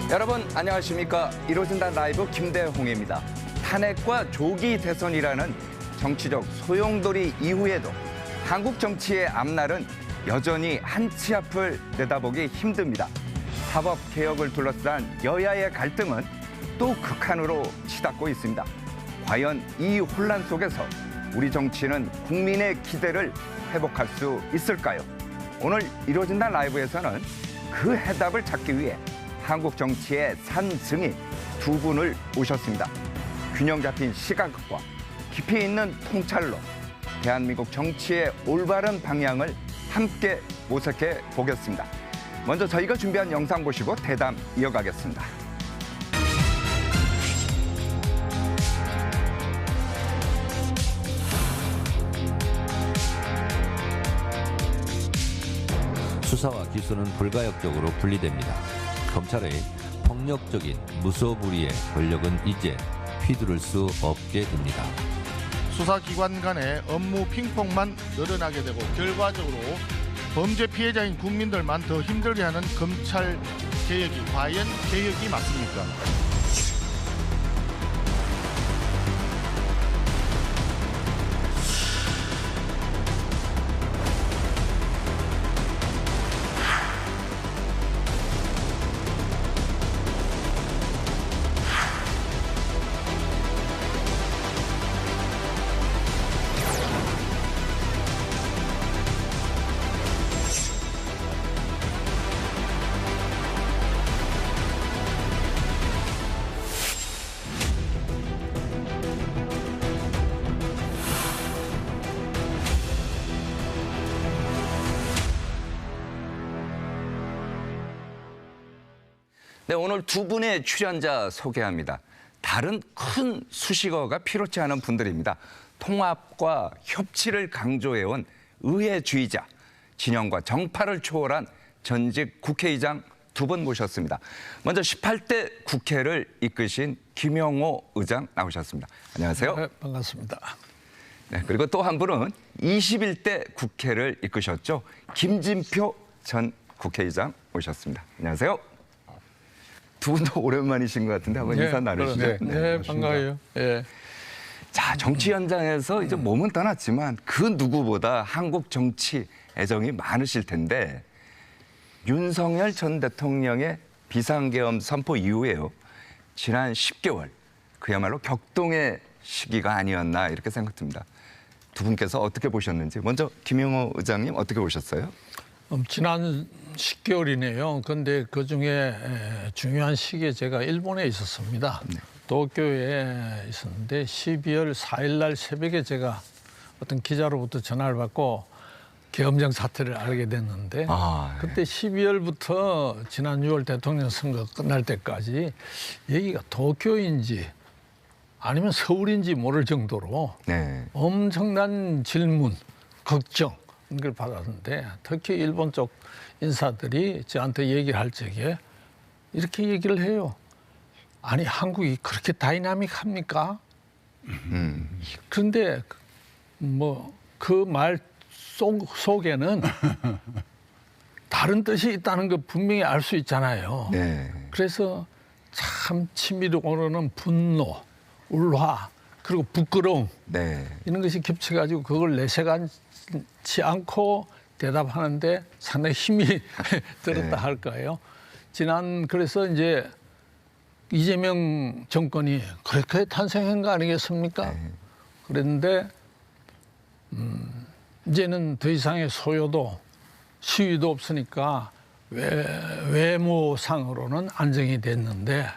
여러분 안녕하십니까. 이루어진다 라이브 김대홍입니다. 탄핵과 조기 대선이라는 정치적 소용돌이 이후에도 한국 정치의 앞날은 여전히 한 치 앞을 내다보기 힘듭니다. 사법개혁을 둘러싼 여야의 갈등은 또 극한으로 치닫고 있습니다. 과연 이 혼란 속에서 우리 정치는 국민의 기대를 회복할 수 있을까요? 오늘 이루어진다 라이브에서는 그 해답을 찾기 위해 한국 정치의 산증인 두 분을 모셨습니다. 균형 잡힌 시각과 깊이 있는 통찰로 대한민국 정치의 올바른 방향을 함께 모색해 보겠습니다. 먼저 저희가 준비한 영상 보시고 대담 이어가겠습니다. 수사와 기소는 불가역적으로 분리됩니다. 검찰의 폭력적인 무소불위의 권력은 이제 휘두를 수 없게 됩니다. 수사기관 간의 업무 핑퐁만 늘어나게 되고 결과적으로 범죄 피해자인 국민들만 더 힘들게 하는 검찰 개혁이 과연 개혁이 맞습니까? 네, 오늘 두 분의 출연자 소개합니다. 다른 큰 수식어가 필요치 않은 분들입니다. 통합과 협치를 강조해온 의회주의자, 진영과 정파를 초월한 전직 국회의장 두 분 모셨습니다. 먼저 18대 국회를 이끄신 김영호 의장 나오셨습니다. 안녕하세요. 네, 반갑습니다. 네, 그리고 또 한 분은 21대 국회를 이끄셨죠. 김진표 전 국회의장 모셨습니다. 안녕하세요. 두 분도 오랜만이신 것 같은데 한번 인사 나누시죠. 네, 반가워요. 네. 자, 정치 현장에서 이제 몸은 떠났지만 그 누구보다 한국 정치 애정이 많으실 텐데 윤석열 전 대통령의 비상계엄 선포 이후에요. 지난 10개월 그야말로 격동의 시기가 아니었나 이렇게 생각됩니다. 두 분께서 어떻게 보셨는지 먼저 김영호 의장님 어떻게 보셨어요? 지난 10개월이네요. 그런데 그중에 중요한 시기에 제가 일본에 있었습니다. 네. 도쿄에 있었는데 12월 4일 날 새벽에 제가 어떤 기자로부터 전화를 받고 계엄령 사태를 알게 됐는데 네. 그때 12월부터 지난 6월 대통령 선거 끝날 때까지 여기가 도쿄인지 아니면 서울인지 모를 정도로 네. 엄청난 질문, 걱정 걸 받았는데 특히 일본 쪽 인사들이 저한테 얘기를 할 적에 이렇게 얘기를 해요. 아니 한국이 그렇게 다이나믹합니까? 그런데 뭐 그 말 속에는 다른 뜻이 있다는 거 분명히 알 수 있잖아요. 네. 그래서 참 치밀어 오르는 분노, 울화 그리고 부끄러움 네. 이런 것이 겹쳐가지고 그걸 내세간치 않고 대답하는데 상당히 힘이 들었다 네. 할까요? 그래서 이제 이재명 정권이 그렇게 탄생한 거 아니겠습니까? 네. 그랬는데 이제는 더 이상의 소요도 시위도 없으니까 외모상으로는 안정이 됐는데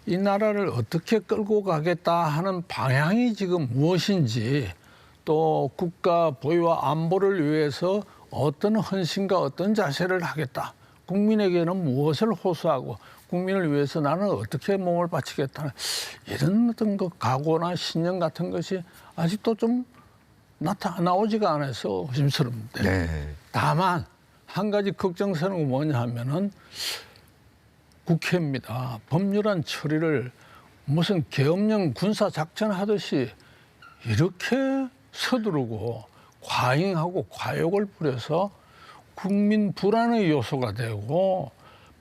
이 나라를 어떻게 끌고 가겠다 하는 방향이 지금 무엇인지 또 국가 보위와 안보를 위해서 어떤 헌신과 어떤 자세를 하겠다. 국민에게는 무엇을 호소하고 국민을 위해서 나는 어떻게 몸을 바치겠다. 이런 어떤 그 각오나 신념 같은 것이 아직도 좀 나오지가 않아서 조심스럽는데 네. 다만 한 가지 걱정스러운 건 뭐냐 하면은 국회입니다. 법률안 처리를 무슨 계엄령 군사작전 하듯이 이렇게 서두르고 과잉하고 과욕을 부려서 국민 불안의 요소가 되고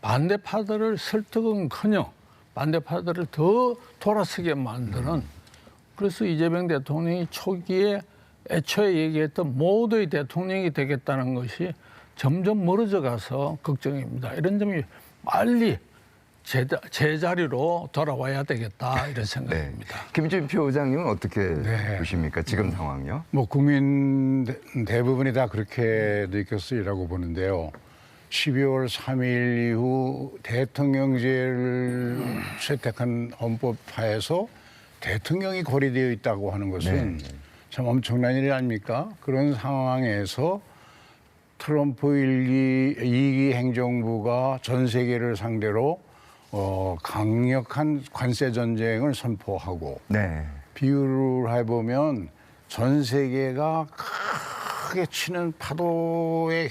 반대파들을 설득은커녕 반대파들을 더 돌아서게 만드는 그래서 이재명 대통령이 초기에 애초에 얘기했던 모두의 대통령이 되겠다는 것이 점점 멀어져 가서 걱정입니다. 이런 점이 빨리 제자리로 돌아와야 되겠다 이런 생각입니다. 네. 김준표 의장님은 어떻게 보십니까? 지금 상황요? 뭐 국민 대부분이 다 그렇게 느꼈으리라고 보는데요. 12월 3일 이후 대통령제를 채택한 헌법하에서 대통령이 고려되어 있다고 하는 것은 참 엄청난 일이 아닙니까? 그런 상황에서 트럼프 2기 행정부가 전 세계를 상대로 강력한 관세 전쟁을 선포하고 비유를 해보면 전 세계가 크게 치는 파도의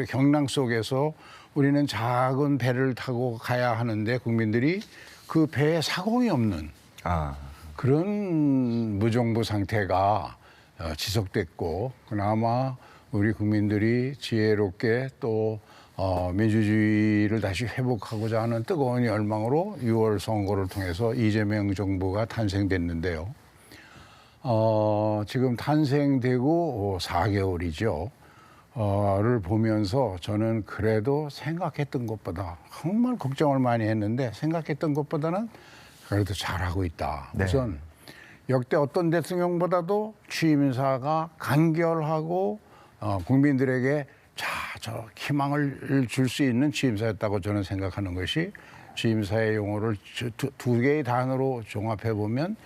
경랑 속에서 우리는 작은 배를 타고 가야 하는데 국민들이 그 배에 사공이 없는 그런 무정부 상태가 지속됐고 그나마 우리 국민들이 지혜롭게 또 민주주의를 다시 회복하고자 하는 뜨거운 열망으로 6월 선거를 통해서 이재명 정부가 탄생됐는데요. 지금 탄생되고 4개월이죠. 를 보면서 저는 그래도 생각했던 것보다 정말 걱정을 많이 했는데 생각했던 것보다는 그래도 잘하고 있다. 우선 역대 어떤 대통령보다도 취임 인사가 간결하고 국민들에게 저 희망을 줄 수 있는 취임사였다고 저는 생각하는 것이 취임사의 용어를 두 개의 단어로 종합해 보면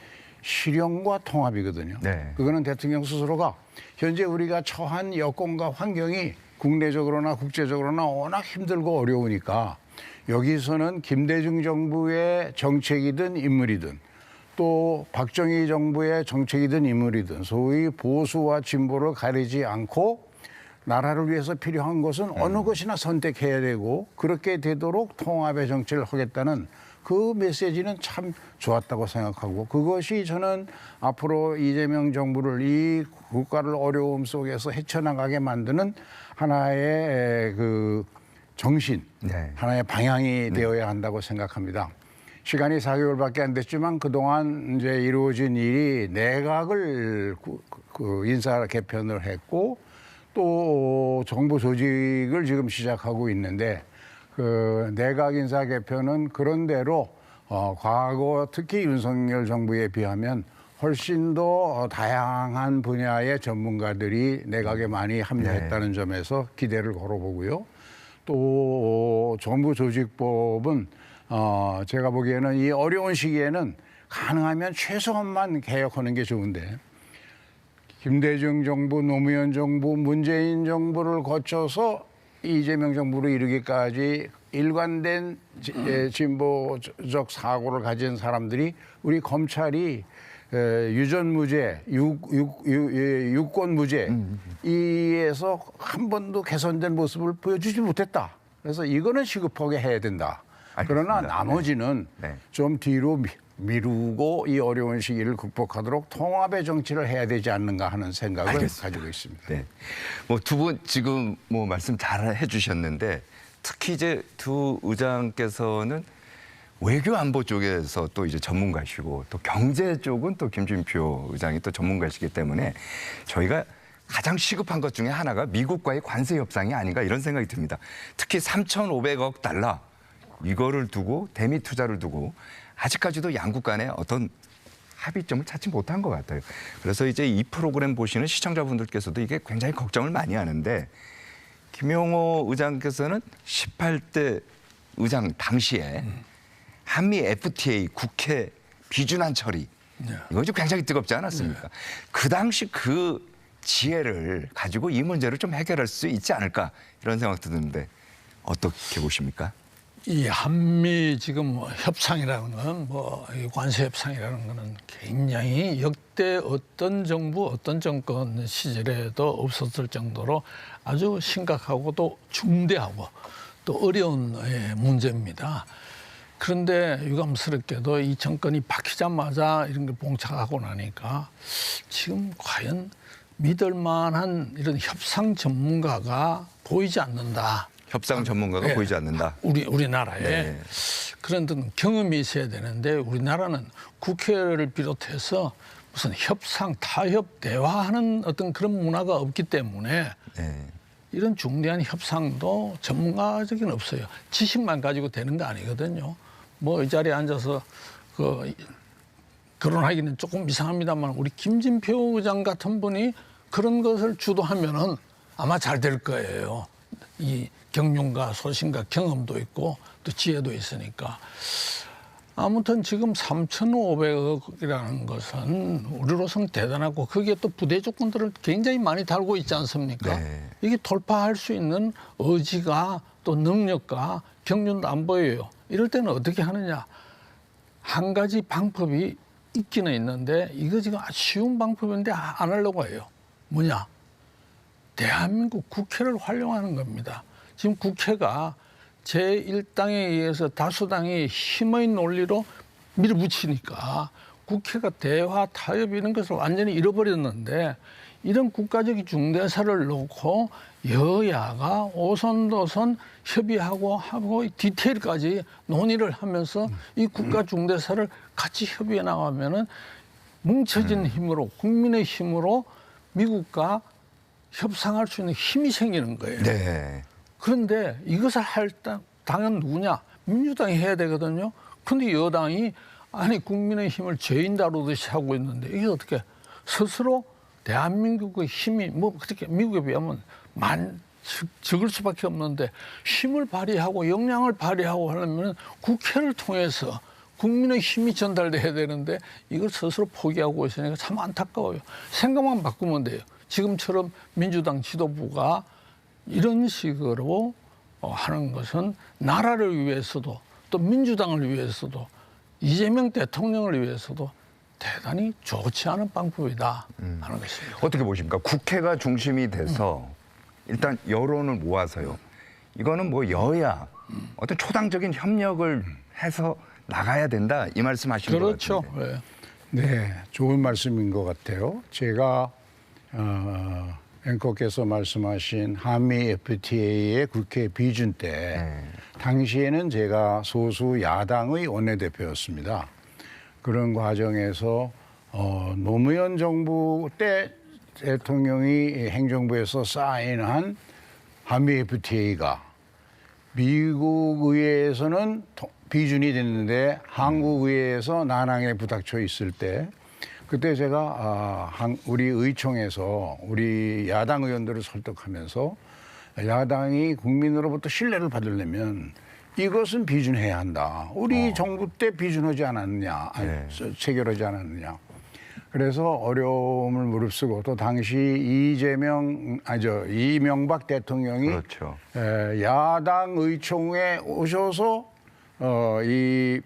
실용과 통합이거든요. 그거는 대통령 스스로가 현재 우리가 처한 여건과 환경이 국내적으로나 국제적으로나 워낙 힘들고 어려우니까 여기서는 김대중 정부의 정책이든 인물이든 또 박정희 정부의 정책이든 인물이든 소위 보수와 진보를 가리지 않고 나라를 위해서 필요한 것은 어느 것이나 선택해야 되고 그렇게 되도록 통합의 정치를 하겠다는 그 메시지는 참 좋았다고 생각하고 그것이 저는 앞으로 이재명 정부를 이 국가를 어려움 속에서 헤쳐나가게 만드는 하나의 그 정신, 하나의 방향이 되어야 한다고 생각합니다. 시간이 4개월밖에 안 됐지만 그동안 이제 이루어진 일이 내각을 인사 개편을 했고 또 정부 조직을 지금 시작하고 있는데 그 내각 인사 개편은 그런대로 과거 특히 윤석열 정부에 비하면 훨씬 더 다양한 분야의 전문가들이 내각에 많이 합류했다는 점에서 기대를 걸어보고요. 또 정부 조직법은 제가 보기에는 이 어려운 시기에는 가능하면 최소한만 개혁하는 게 좋은데 김대중 정부, 노무현 정부, 문재인 정부를 거쳐서 이재명 정부로 이르기까지 일관된 진보적 사고를 가진 사람들이 우리 검찰이 유전무죄, 유권무죄 이에서 한 번도 개선된 모습을 보여주지 못했다. 그래서 이거는 시급하게 해야 된다. 알겠습니다. 그러나 나머지는 좀 뒤로 미루고 이 어려운 시기를 극복하도록 통합의 정치를 해야 되지 않는가 하는 생각을 가지고 있습니다. 뭐 두 분 지금 뭐 말씀 잘 해주셨는데 특히 이제 두 의장께서는 외교 안보 쪽에서 또 이제 전문가시고 또 경제 쪽은 또 김준표 의장이 또 전문가시기 때문에 저희가 가장 시급한 것 중에 하나가 미국과의 관세 협상이 아닌가 이런 생각이 듭니다. 특히 3,500억 달러 이거를 두고 대미 투자를 두고 아직까지도 양국 간에 어떤 합의점을 찾지 못한 것 같아요. 그래서 이제 이 프로그램 보시는 시청자분들께서도 이게 굉장히 걱정을 많이 하는데 김용호 의장께서는 18대 의장 당시에 한미 FTA 국회 비준안 처리 이거 좀 굉장히 뜨겁지 않았습니까? 그 당시 그 지혜를 가지고 이 문제를 좀 해결할 수 있지 않을까 이런 생각도 드는데 어떻게 보십니까? 이 한미 지금 협상이라는 건 관세 협상이라는 거는 굉장히 역대 어떤 정부 어떤 정권 시절에도 없었을 정도로 아주 심각하고 또 중대하고 또 어려운 문제입니다. 그런데 유감스럽게도 이 정권이 바뀌자마자 이런 걸 봉착하고 나니까 지금 과연 믿을 만한 이런 협상 전문가가 보이지 않는다. 협상 전문가가 네. 보이지 않는다. 우리나라에 네. 그런 경험이 있어야 되는데 우리나라는 국회를 비롯해서 무슨 협상, 타협, 대화하는 어떤 그런 문화가 없기 때문에 네. 이런 중대한 협상도 전문가적인 없어요. 지식만 가지고 되는 거 아니거든요. 뭐 이 자리에 앉아서 결혼하기는 조금 이상합니다만 우리 김진표 의장 같은 분이 그런 것을 주도하면은 아마 잘 될 거예요. 이 경륜과 소신과 경험도 있고 또 지혜도 있으니까. 아무튼 지금 3,500억이라는 것은 우리로서는 대단하고 거기에 또 부대 조건들을 굉장히 많이 달고 있지 않습니까? 네. 이게 돌파할 수 있는 의지가 또 능력과 경륜도 안 보여요. 이럴 때는 어떻게 하느냐. 한 가지 방법이 있기는 있는데 이거 지금 아주 쉬운 방법인데 안 하려고 해요. 뭐냐. 대한민국 국회를 활용하는 겁니다. 지금 국회가 제1당에 의해서 다수당이 힘의 논리로 밀어붙이니까 국회가 대화, 타협 이런 것을 완전히 잃어버렸는데 이런 국가적 중대사를 놓고 여야가 오손도손 협의하고 하고 디테일까지 논의를 하면서 이 국가 중대사를 같이 협의해 나가면은 뭉쳐진 힘으로 국민의 힘으로 미국과 협상할 수 있는 힘이 생기는 거예요. 네. 그런데 이것을 할 당은 누구냐? 민주당이 해야 되거든요. 그런데 여당이 아니 국민의 힘을 죄인 다루듯이 하고 있는데 이게 어떻게 스스로 대한민국의 힘이 뭐 그렇게 미국에 비하면 적을 수밖에 없는데 힘을 발휘하고 역량을 발휘하고 하려면 국회를 통해서 국민의 힘이 전달돼야 되는데 이걸 스스로 포기하고 있으니까 참 안타까워요. 생각만 바꾸면 돼요. 지금처럼 민주당 지도부가 이런 식으로 하는 것은 나라를 위해서도 또 민주당을 위해서도 이재명 대통령을 위해서도 대단히 좋지 않은 방법이다 하는 것입니다. 어떻게 보십니까? 국회가 중심이 돼서 일단 여론을 모아서요. 이거는 뭐 여야 어떤 초당적인 협력을 해서 나가야 된다 이 말씀하신 것 그렇죠. 같은데. 네, 좋은 말씀인 것 같아요. 제가 앵커께서 말씀하신 한미 FTA의 국회 비준 때 당시에는 제가 소수 야당의 원내대표였습니다. 그런 과정에서 노무현 정부 때 대통령이 행정부에서 사인한 한미 FTA가 미국 의회에서는 비준이 됐는데 한국 의회에서 난항에 부닥쳐 있을 때 그때 제가 우리 의총에서 우리 야당 의원들을 설득하면서 야당이 국민으로부터 신뢰를 받으려면 이것은 비준해야 한다. 우리 정부 때 비준하지 않았느냐, 체결하지 않았느냐. 그래서 어려움을 무릅쓰고 또 당시 이명박 대통령이 그렇죠. 야당 의총에 오셔서 이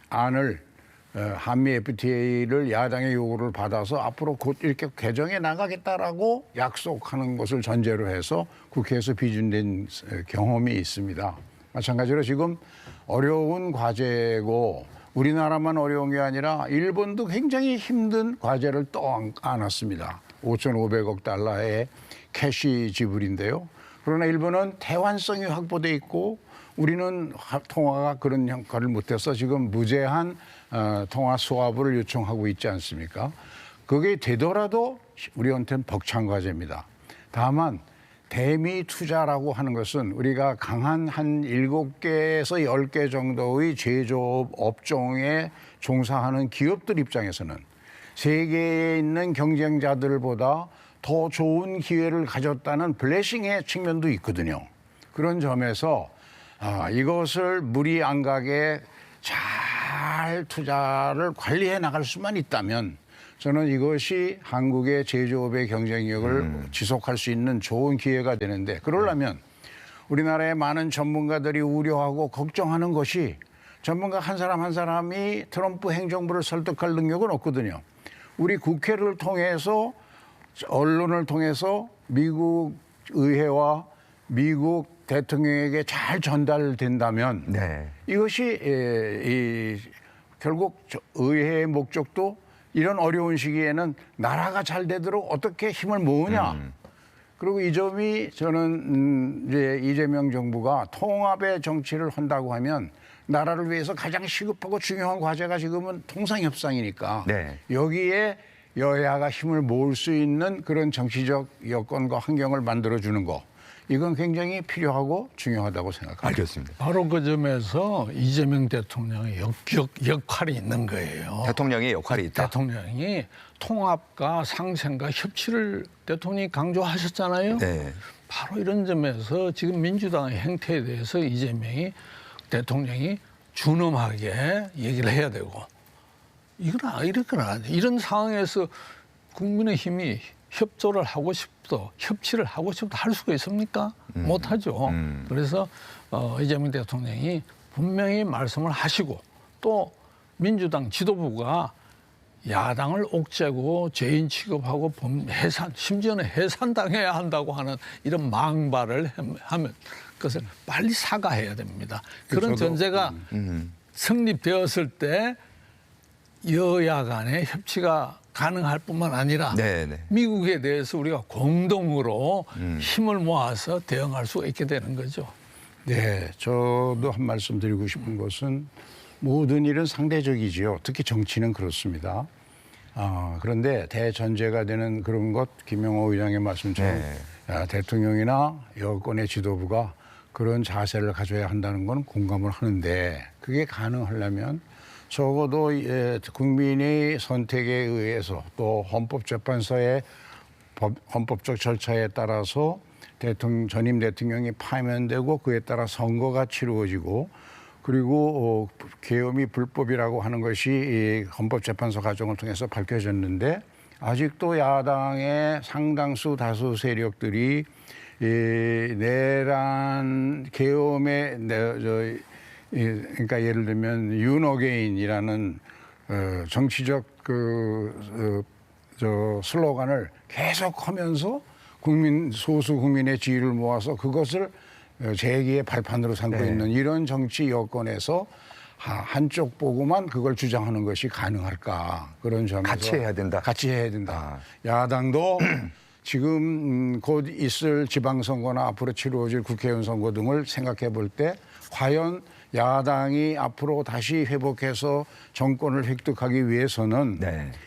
안을 한미 FTA를 야당의 요구를 받아서 앞으로 곧 이렇게 개정해 나가겠다라고 약속하는 것을 전제로 해서 국회에서 비준된 경험이 있습니다. 마찬가지로 지금 어려운 과제고 우리나라만 어려운 게 아니라 일본도 굉장히 힘든 과제를 또 안았습니다. 5,500억 달러의 캐시 지불인데요. 그러나 일본은 대환성이 확보돼 있고 우리는 통화가 그런 역할을 못해서 지금 무제한 통화 수화부를 요청하고 있지 않습니까? 그게 되더라도 우리한테는 벅찬 과제입니다. 다만 대미 투자라고 하는 것은 우리가 강한 한 7개에서 10개 정도의 제조업 업종에 종사하는 기업들 입장에서는 세계에 있는 경쟁자들보다 더 좋은 기회를 가졌다는 블레싱의 측면도 있거든요. 그런 점에서 이것을 무리 안 가게 잘 투자를 관리해 나갈 수만 있다면 저는 이것이 한국의 제조업의 경쟁력을 지속할 수 있는 좋은 기회가 되는데 그러려면 우리나라의 많은 전문가들이 우려하고 걱정하는 것이 전문가 한 사람 한 사람이 트럼프 행정부를 설득할 능력은 없거든요. 우리 국회를 통해서 언론을 통해서 미국 의회와 미국 대통령에게 잘 전달된다면 이것이 결국 의회의 목적도 이런 어려운 시기에는 나라가 잘 되도록 어떻게 힘을 모으냐. 그리고 이 점이 저는 이제 이재명 정부가 통합의 정치를 한다고 하면 나라를 위해서 가장 시급하고 중요한 과제가 지금은 통상협상이니까 네. 여기에 여야가 힘을 모을 수 있는 그런 정치적 여건과 환경을 만들어주는 거. 이건 굉장히 필요하고 중요하다고 생각합니다. 알겠습니다. 바로 그 점에서 이재명 대통령의 역할이 있는 거예요. 대통령의 역할이 있다. 대통령이 통합과 상생과 협치를 대통령이 강조하셨잖아요. 네. 바로 이런 점에서 지금 민주당의 행태에 대해서 이재명이 대통령이 준엄하게 얘기를 해야 되고 이렇거나 이런 상황에서 국민의힘이 협조를 하고 싶도 협치를 하고 싶도 할 수가 있습니까? 못하죠. 그래서 이재명 대통령이 분명히 말씀을 하시고 또 민주당 지도부가 야당을 옥죄고 죄인 취급하고 해산 심지어는 해산당해야 한다고 하는 이런 망발을 하면 그것을 빨리 사과해야 됩니다. 그런 전제가 성립되었을 때 여야 간의 협치가 가능할 뿐만 아니라 네네. 미국에 대해서 우리가 공동으로 힘을 모아서 대응할 수 있게 되는 거죠. 네, 저도 한 말씀 드리고 싶은 것은 모든 일은 상대적이지요. 특히 정치는 그렇습니다. 그런데 대전제가 되는 그런 것 김영호 의장의 말씀처럼 대통령이나 여권의 지도부가 그런 자세를 가져야 한다는 건 공감을 하는데 그게 가능하려면 적어도 국민의 선택에 의해서 또 헌법재판소의 헌법적 절차에 따라서 전임 대통령이 파면되고 그에 따라 선거가 치루어지고 그리고 계엄이 불법이라고 하는 것이 헌법재판소 과정을 통해서 밝혀졌는데 아직도 야당의 상당수 다수 세력들이 내란 계엄의 그러니까 예를 들면 윤어게인이라는 정치적 슬로건을 계속하면서 소수 국민의 지위를 모아서 그것을 재기의 발판으로 삼고 있는 이런 정치 여건에서 한쪽 보고만 그걸 주장하는 것이 가능할까 그런 점에서 같이 해야 된다. 같이 해야 된다. 야당도 지금 곧 있을 지방선거나 앞으로 치루어질 국회의원 선거 등을 생각해 볼 때 과연 야당이 앞으로 다시 회복해서 정권을 획득하기 위해서는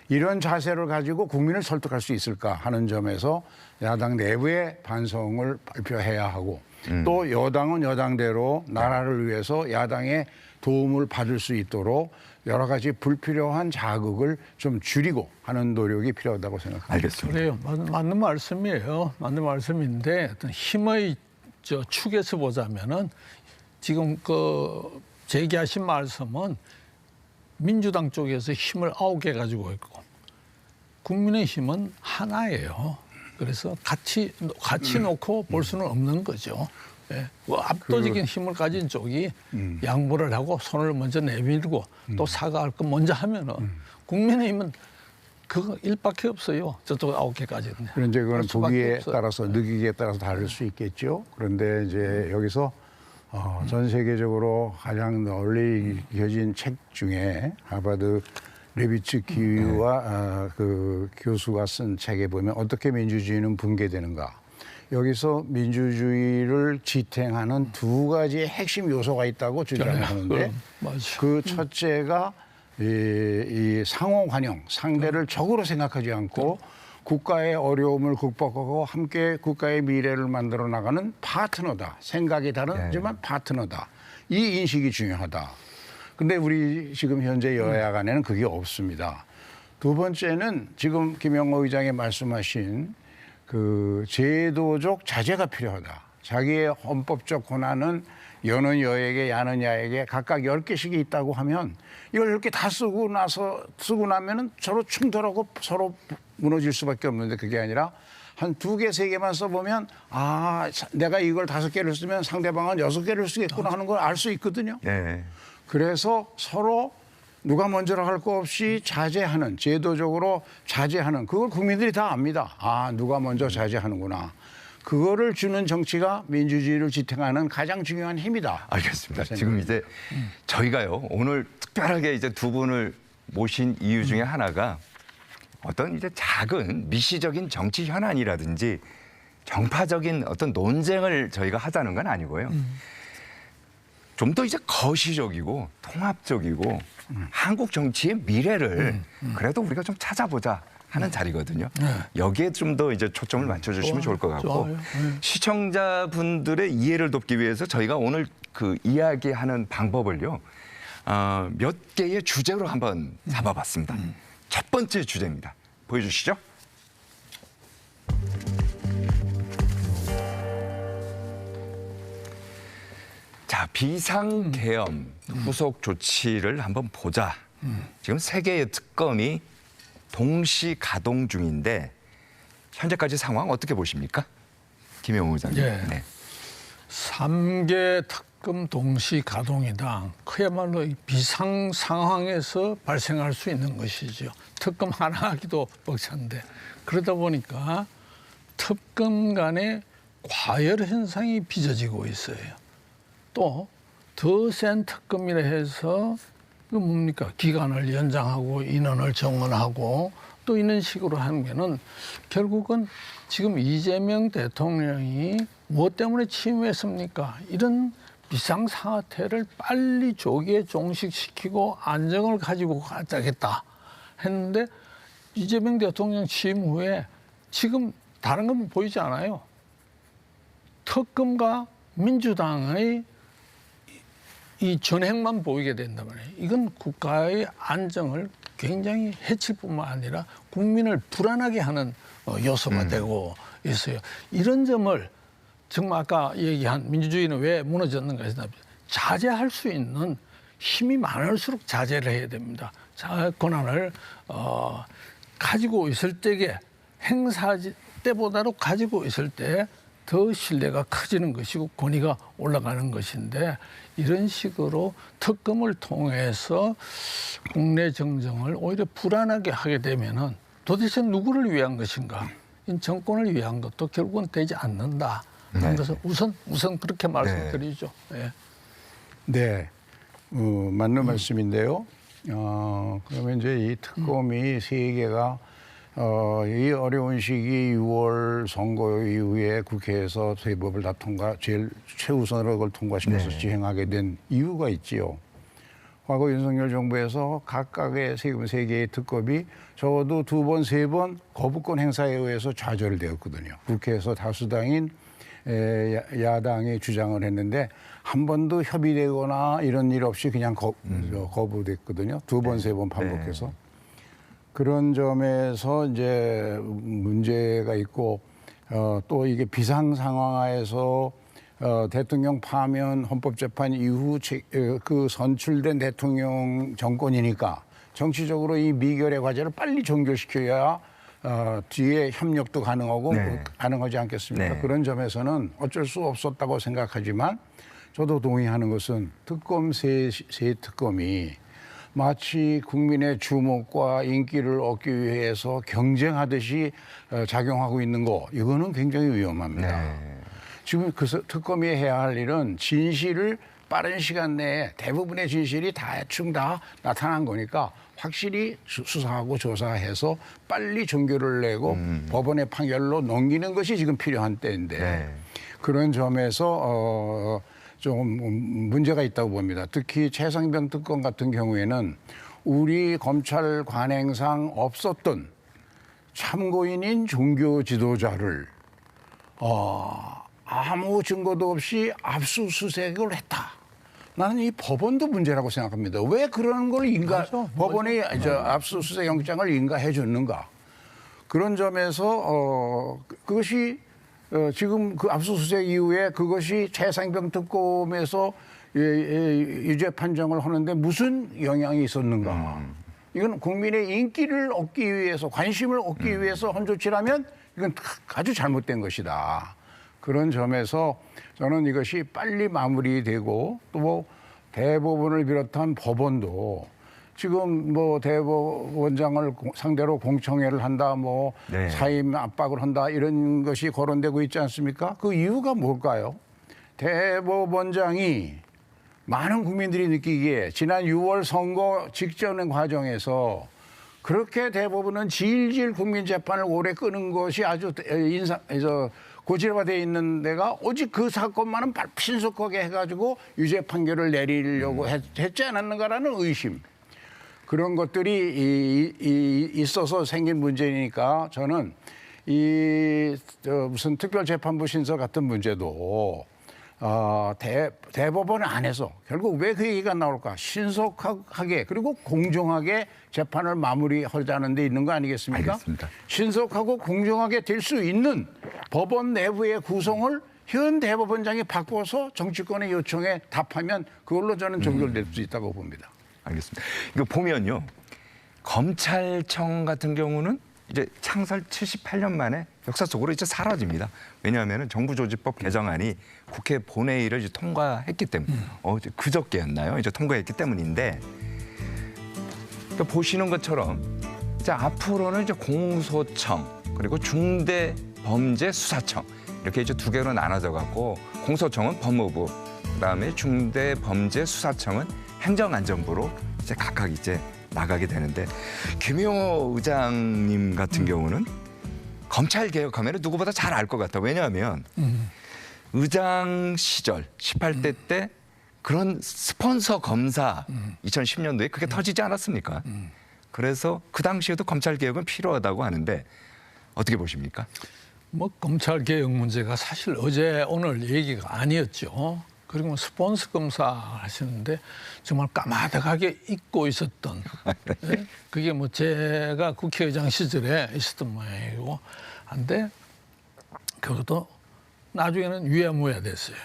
이런 자세를 가지고 국민을 설득할 수 있을까 하는 점에서 야당 내부의 반성을 발표해야 하고 또 여당은 여당대로 나라를 위해서 야당의 도움을 받을 수 있도록 여러 가지 불필요한 자극을 좀 줄이고 하는 노력이 필요하다고 생각합니다. 알겠습니다. 그래요. 맞는 말씀이에요. 맞는 말씀인데 어떤 힘의 축에서 보자면은 지금 제기하신 말씀은 민주당 쪽에서 힘을 9개 가지고 있고 국민의힘은 하나예요. 그래서 같이 놓고 볼 수는 없는 거죠. 예. 압도적인 힘을 가진 쪽이 양보를 하고 손을 먼저 내밀고 또 사과할 거 먼저 하면은 국민의힘은 그거 일밖에 없어요. 저쪽 9개까지는. 그런데 그건 보기에 없어요. 따라서 느끼기에 따라서 다를 수 있겠죠. 그런데 이제 여기서 전 세계적으로 가장 널리 읽혀진 책 중에 하버드 레비츠 기와 그 교수가 쓴 책에 보면 어떻게 민주주의는 붕괴되는가. 여기서 민주주의를 지탱하는 두 가지의 핵심 요소가 있다고 주장하는데 그 첫째가 이 상호 환영, 상대를 적으로 생각하지 않고 국가의 어려움을 극복하고 함께 국가의 미래를 만들어 나가는 파트너다. 생각이 다르지만 파트너다. 이 인식이 중요하다. 근데 우리 지금 현재 여야 간에는 그게 없습니다. 두 번째는 지금 김영호 의장이 말씀하신 그 제도적 자제가 필요하다. 자기의 헌법적 권한은 여는 여에게 야는 야에게 각각 10개씩이 있다고 하면 이걸 10개 다 쓰고 나면은 서로 충돌하고 서로 무너질 수밖에 없는데 그게 아니라 한 2개, 3개만 써보면 내가 이걸 5개를 쓰면 상대방은 6개를 쓰겠구나 하는 걸 알 수 있거든요. 그래서 서로 누가 먼저라 할 거 없이 자제하는, 제도적으로 자제하는, 그걸 국민들이 다 압니다. 누가 먼저 자제하는구나. 그거를 주는 정치가 민주주의를 지탱하는 가장 중요한 힘이다. 알겠습니다. 지금 이제 저희가요, 오늘 특별하게 이제 두 분을 모신 이유 중에 하나가 어떤 이제 작은 미시적인 정치 현안이라든지 정파적인 어떤 논쟁을 저희가 하자는 건 아니고요. 좀 더 이제 거시적이고 통합적이고 한국 정치의 미래를 그래도 우리가 좀 찾아보자 하는 자리거든요. 여기에 좀 더 이제 초점을 맞춰주시면 좋을 것 같고 좋아요. 시청자분들의 이해를 돕기 위해서 저희가 오늘 그 이야기하는 방법을요. 몇 개의 주제로 한번 잡아봤습니다. 첫 번째 주제입니다. 보여주시죠. 자, 비상계엄 후속 조치를 한번 보자. 지금 세 개의 특검이 동시 가동 중인데 현재까지 상황 어떻게 보십니까? 김영우 의장님. 예. 네. 3개 특검 동시 가동이다. 그야말로 이 비상 상황에서 발생할 수 있는 것이죠. 특검 하나 하기도 벅찬데. 그러다 보니까 특검 간의 과열 현상이 빚어지고 있어요. 또 더 센 특검이라 해서 그 뭡니까? 기간을 연장하고 인원을 정원하고 또 이런 식으로 하는 게는 결국은 지금 이재명 대통령이 무엇 때문에 침해했습니까? 이런 비상사태를 빨리 조기에 종식시키고 안정을 가지고 가자겠다 했는데 이재명 대통령 취임 후에 지금 다른 건 보이지 않아요. 특검과 민주당의 이 전횡만 보이게 된단 말이에요. 이건 국가의 안정을 굉장히 해칠 뿐만 아니라 국민을 불안하게 하는 요소가 되고 있어요. 이런 점을 정말 아까 얘기한 민주주의는 왜 무너졌는가 해서 자제할 수 있는 힘이 많을수록 자제를 해야 됩니다. 권한을 가지고 있을 때에 행사 때보다도 가지고 있을 때 더 신뢰가 커지는 것이고 권위가 올라가는 것인데 이런 식으로 특검을 통해서 국내 정정을 오히려 불안하게 하게 되면은 도대체 누구를 위한 것인가? 이 정권을 위한 것도 결국은 되지 않는다. 하는 것을 우선 그렇게 말씀드리죠. 네. 네, 맞는 말씀인데요. 그러면 이제 이 특검이 세 개가 이 어려운 시기 6월 선거 이후에 국회에서 대법을 다 제일 최우선으로 그걸 통과시켜서 시행하게 된 이유가 있지요. 과거 윤석열 정부에서 각각의 세 개의 특검이 적어도 2번, 3번 거부권 행사에 의해서 좌절되었거든요. 국회에서 다수당인 야당이 주장을 했는데 한 번도 협의되거나 이런 일 없이 그냥 거부됐거든요. 2번, 3번 반복해서. 그런 점에서 이제 문제가 있고 또 이게 비상 상황하에서 대통령 파면 헌법재판 이후 그 선출된 대통령 정권이니까 정치적으로 이 미결의 과제를 빨리 종결시켜야 뒤에 협력도 가능하고 가능하지 않겠습니까? 그런 점에서는 어쩔 수 없었다고 생각하지만 저도 동의하는 것은 특검 세 특검이 마치 국민의 주목과 인기를 얻기 위해서 경쟁하듯이 작용하고 있는 거 이거는 굉장히 위험합니다. 지금 그 특검이 해야 할 일은 진실을 빠른 시간 내에 대부분의 진실이 대충 다 나타난 거니까 확실히 수사하고 조사해서 빨리 종결을 내고 법원의 판결로 넘기는 것이 지금 필요한 때인데 그런 점에서 좀 문제가 있다고 봅니다. 특히 최상병 특검 같은 경우에는 우리 검찰 관행상 없었던 참고인인 종교 지도자를 아무 증거도 없이 압수수색을 했다. 나는 이 법원도 문제라고 생각합니다. 왜 그런 걸 법원이 압수수색 영장을 인가해 줬는가? 그런 점에서 그것이 지금 그 압수수색 이후에 그것이 최상병 특검에서 유죄 판정을 하는데 무슨 영향이 있었는가? 이건 국민의 인기를 얻기 위해서 관심을 얻기 위해서 한 조치라면 이건 아주 잘못된 것이다. 그런 점에서 저는 이것이 빨리 마무리되고 또 대법원을 비롯한 법원도 지금 뭐 대법원장을 상대로 공청회를 한다, 사임 압박을 한다 이런 것이 거론되고 있지 않습니까? 그 이유가 뭘까요? 대법원장이 많은 국민들이 느끼기에 지난 6월 선거 직전의 과정에서 그렇게 대법원은 질질 국민 재판을 오래 끄는 것이 아주 고지화되어 있는 데가 오직 그 사건만은 신속하게 해가지고 유죄 판결을 내리려고 했지 않았는가라는 의심. 그런 것들이 있어서 생긴 문제니까 저는 무슨 특별재판부 신설 같은 문제도 대법원 안에서 결국 왜 그 얘기가 나올까? 신속하게 그리고 공정하게 재판을 마무리하자는 데 있는 거 아니겠습니까? 알겠습니다. 신속하고 공정하게 될 수 있는 법원 내부의 구성을 현 대법원장이 바꿔서 정치권의 요청에 답하면 그걸로 저는 종결될 수 있다고 봅니다. 알겠습니다. 이거 보면요. 검찰청 같은 경우는 이제 창설 78년 만에 역사 속으로 이제 사라집니다. 왜냐하면 정부조직법 개정안이 국회 본회의를 이제 통과했기 때문에 그저께였나요? 이제 통과했기 때문인데 그러니까 보시는 것처럼 이제 앞으로는 이제 공소청 그리고 중대범죄수사청 이렇게 이제 두 개로 나눠져 갖고 공소청은 법무부, 그다음에 중대범죄수사청은 행정안전부로 이제 각각 이제 나가게 되는데 김용호 의장님 같은 경우는 검찰 개혁하면 누구보다 잘 알 것 같아. 왜냐하면 의장 시절 18대 때 그런 스폰서 검사 2010년도에 그게 터지지 않았습니까? 그래서 그 당시에도 검찰 개혁은 필요하다고 하는데 어떻게 보십니까? 뭐 검찰 개혁 문제가 사실 어제 오늘 얘기가 아니었죠. 그리고 스폰서 검사 하시는데 정말 까마득하게 잊고 있었던 예? 그게 뭐 제가 국회의장 시절에 있었던 모양이고 한데 그것도 나중에는 유야무야 됐어요.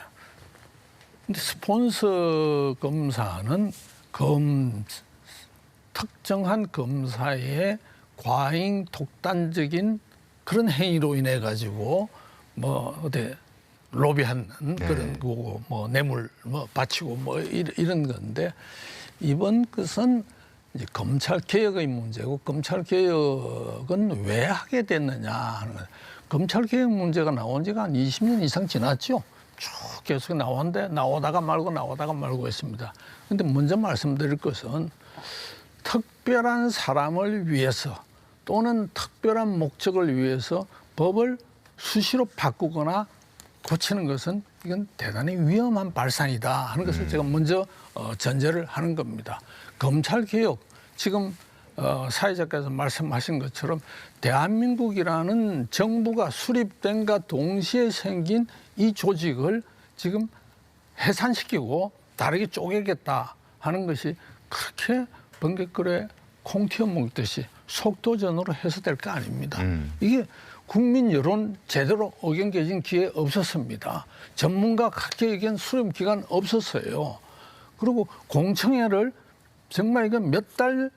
근데 스폰서 검사는 특정한 검사의 과잉 독단적인 그런 행위로 인해 가지고 뭐 어디 로비하는 그런 거고 뭐 뇌물 뭐 바치고 뭐 이런 건데 이번 것은 이제 검찰 개혁의 문제고 검찰 개혁은 왜 하게 됐느냐 하는 거예요. 검찰 개혁 문제가 나온 지가 한 20년 이상 지났죠. 쭉 계속 나오는데 나오다가 말고 했습니다. 그런데 먼저 말씀드릴 것은 특별한 사람을 위해서 또는 특별한 목적을 위해서 법을 수시로 바꾸거나 고치는 것은 이건 대단히 위험한 발상이다 하는 것을 제가 먼저 전제를 하는 겁니다. 검찰개혁, 지금 사회자께서 말씀하신 것처럼 대한민국이라는 정부가 수립된과 동시에 생긴 이 조직을 지금 해산시키고 다르게 쪼개겠다 하는 것이 그렇게 번개불에 콩 튀어 먹듯이 속도전으로 해서 될 거 아닙니다. 이게 국민 여론 제대로 의견 개진 기회 없었습니다. 전문가 각계 의견 수렴 기간 없었어요. 그리고 공청회를 정말 이건 몇 달간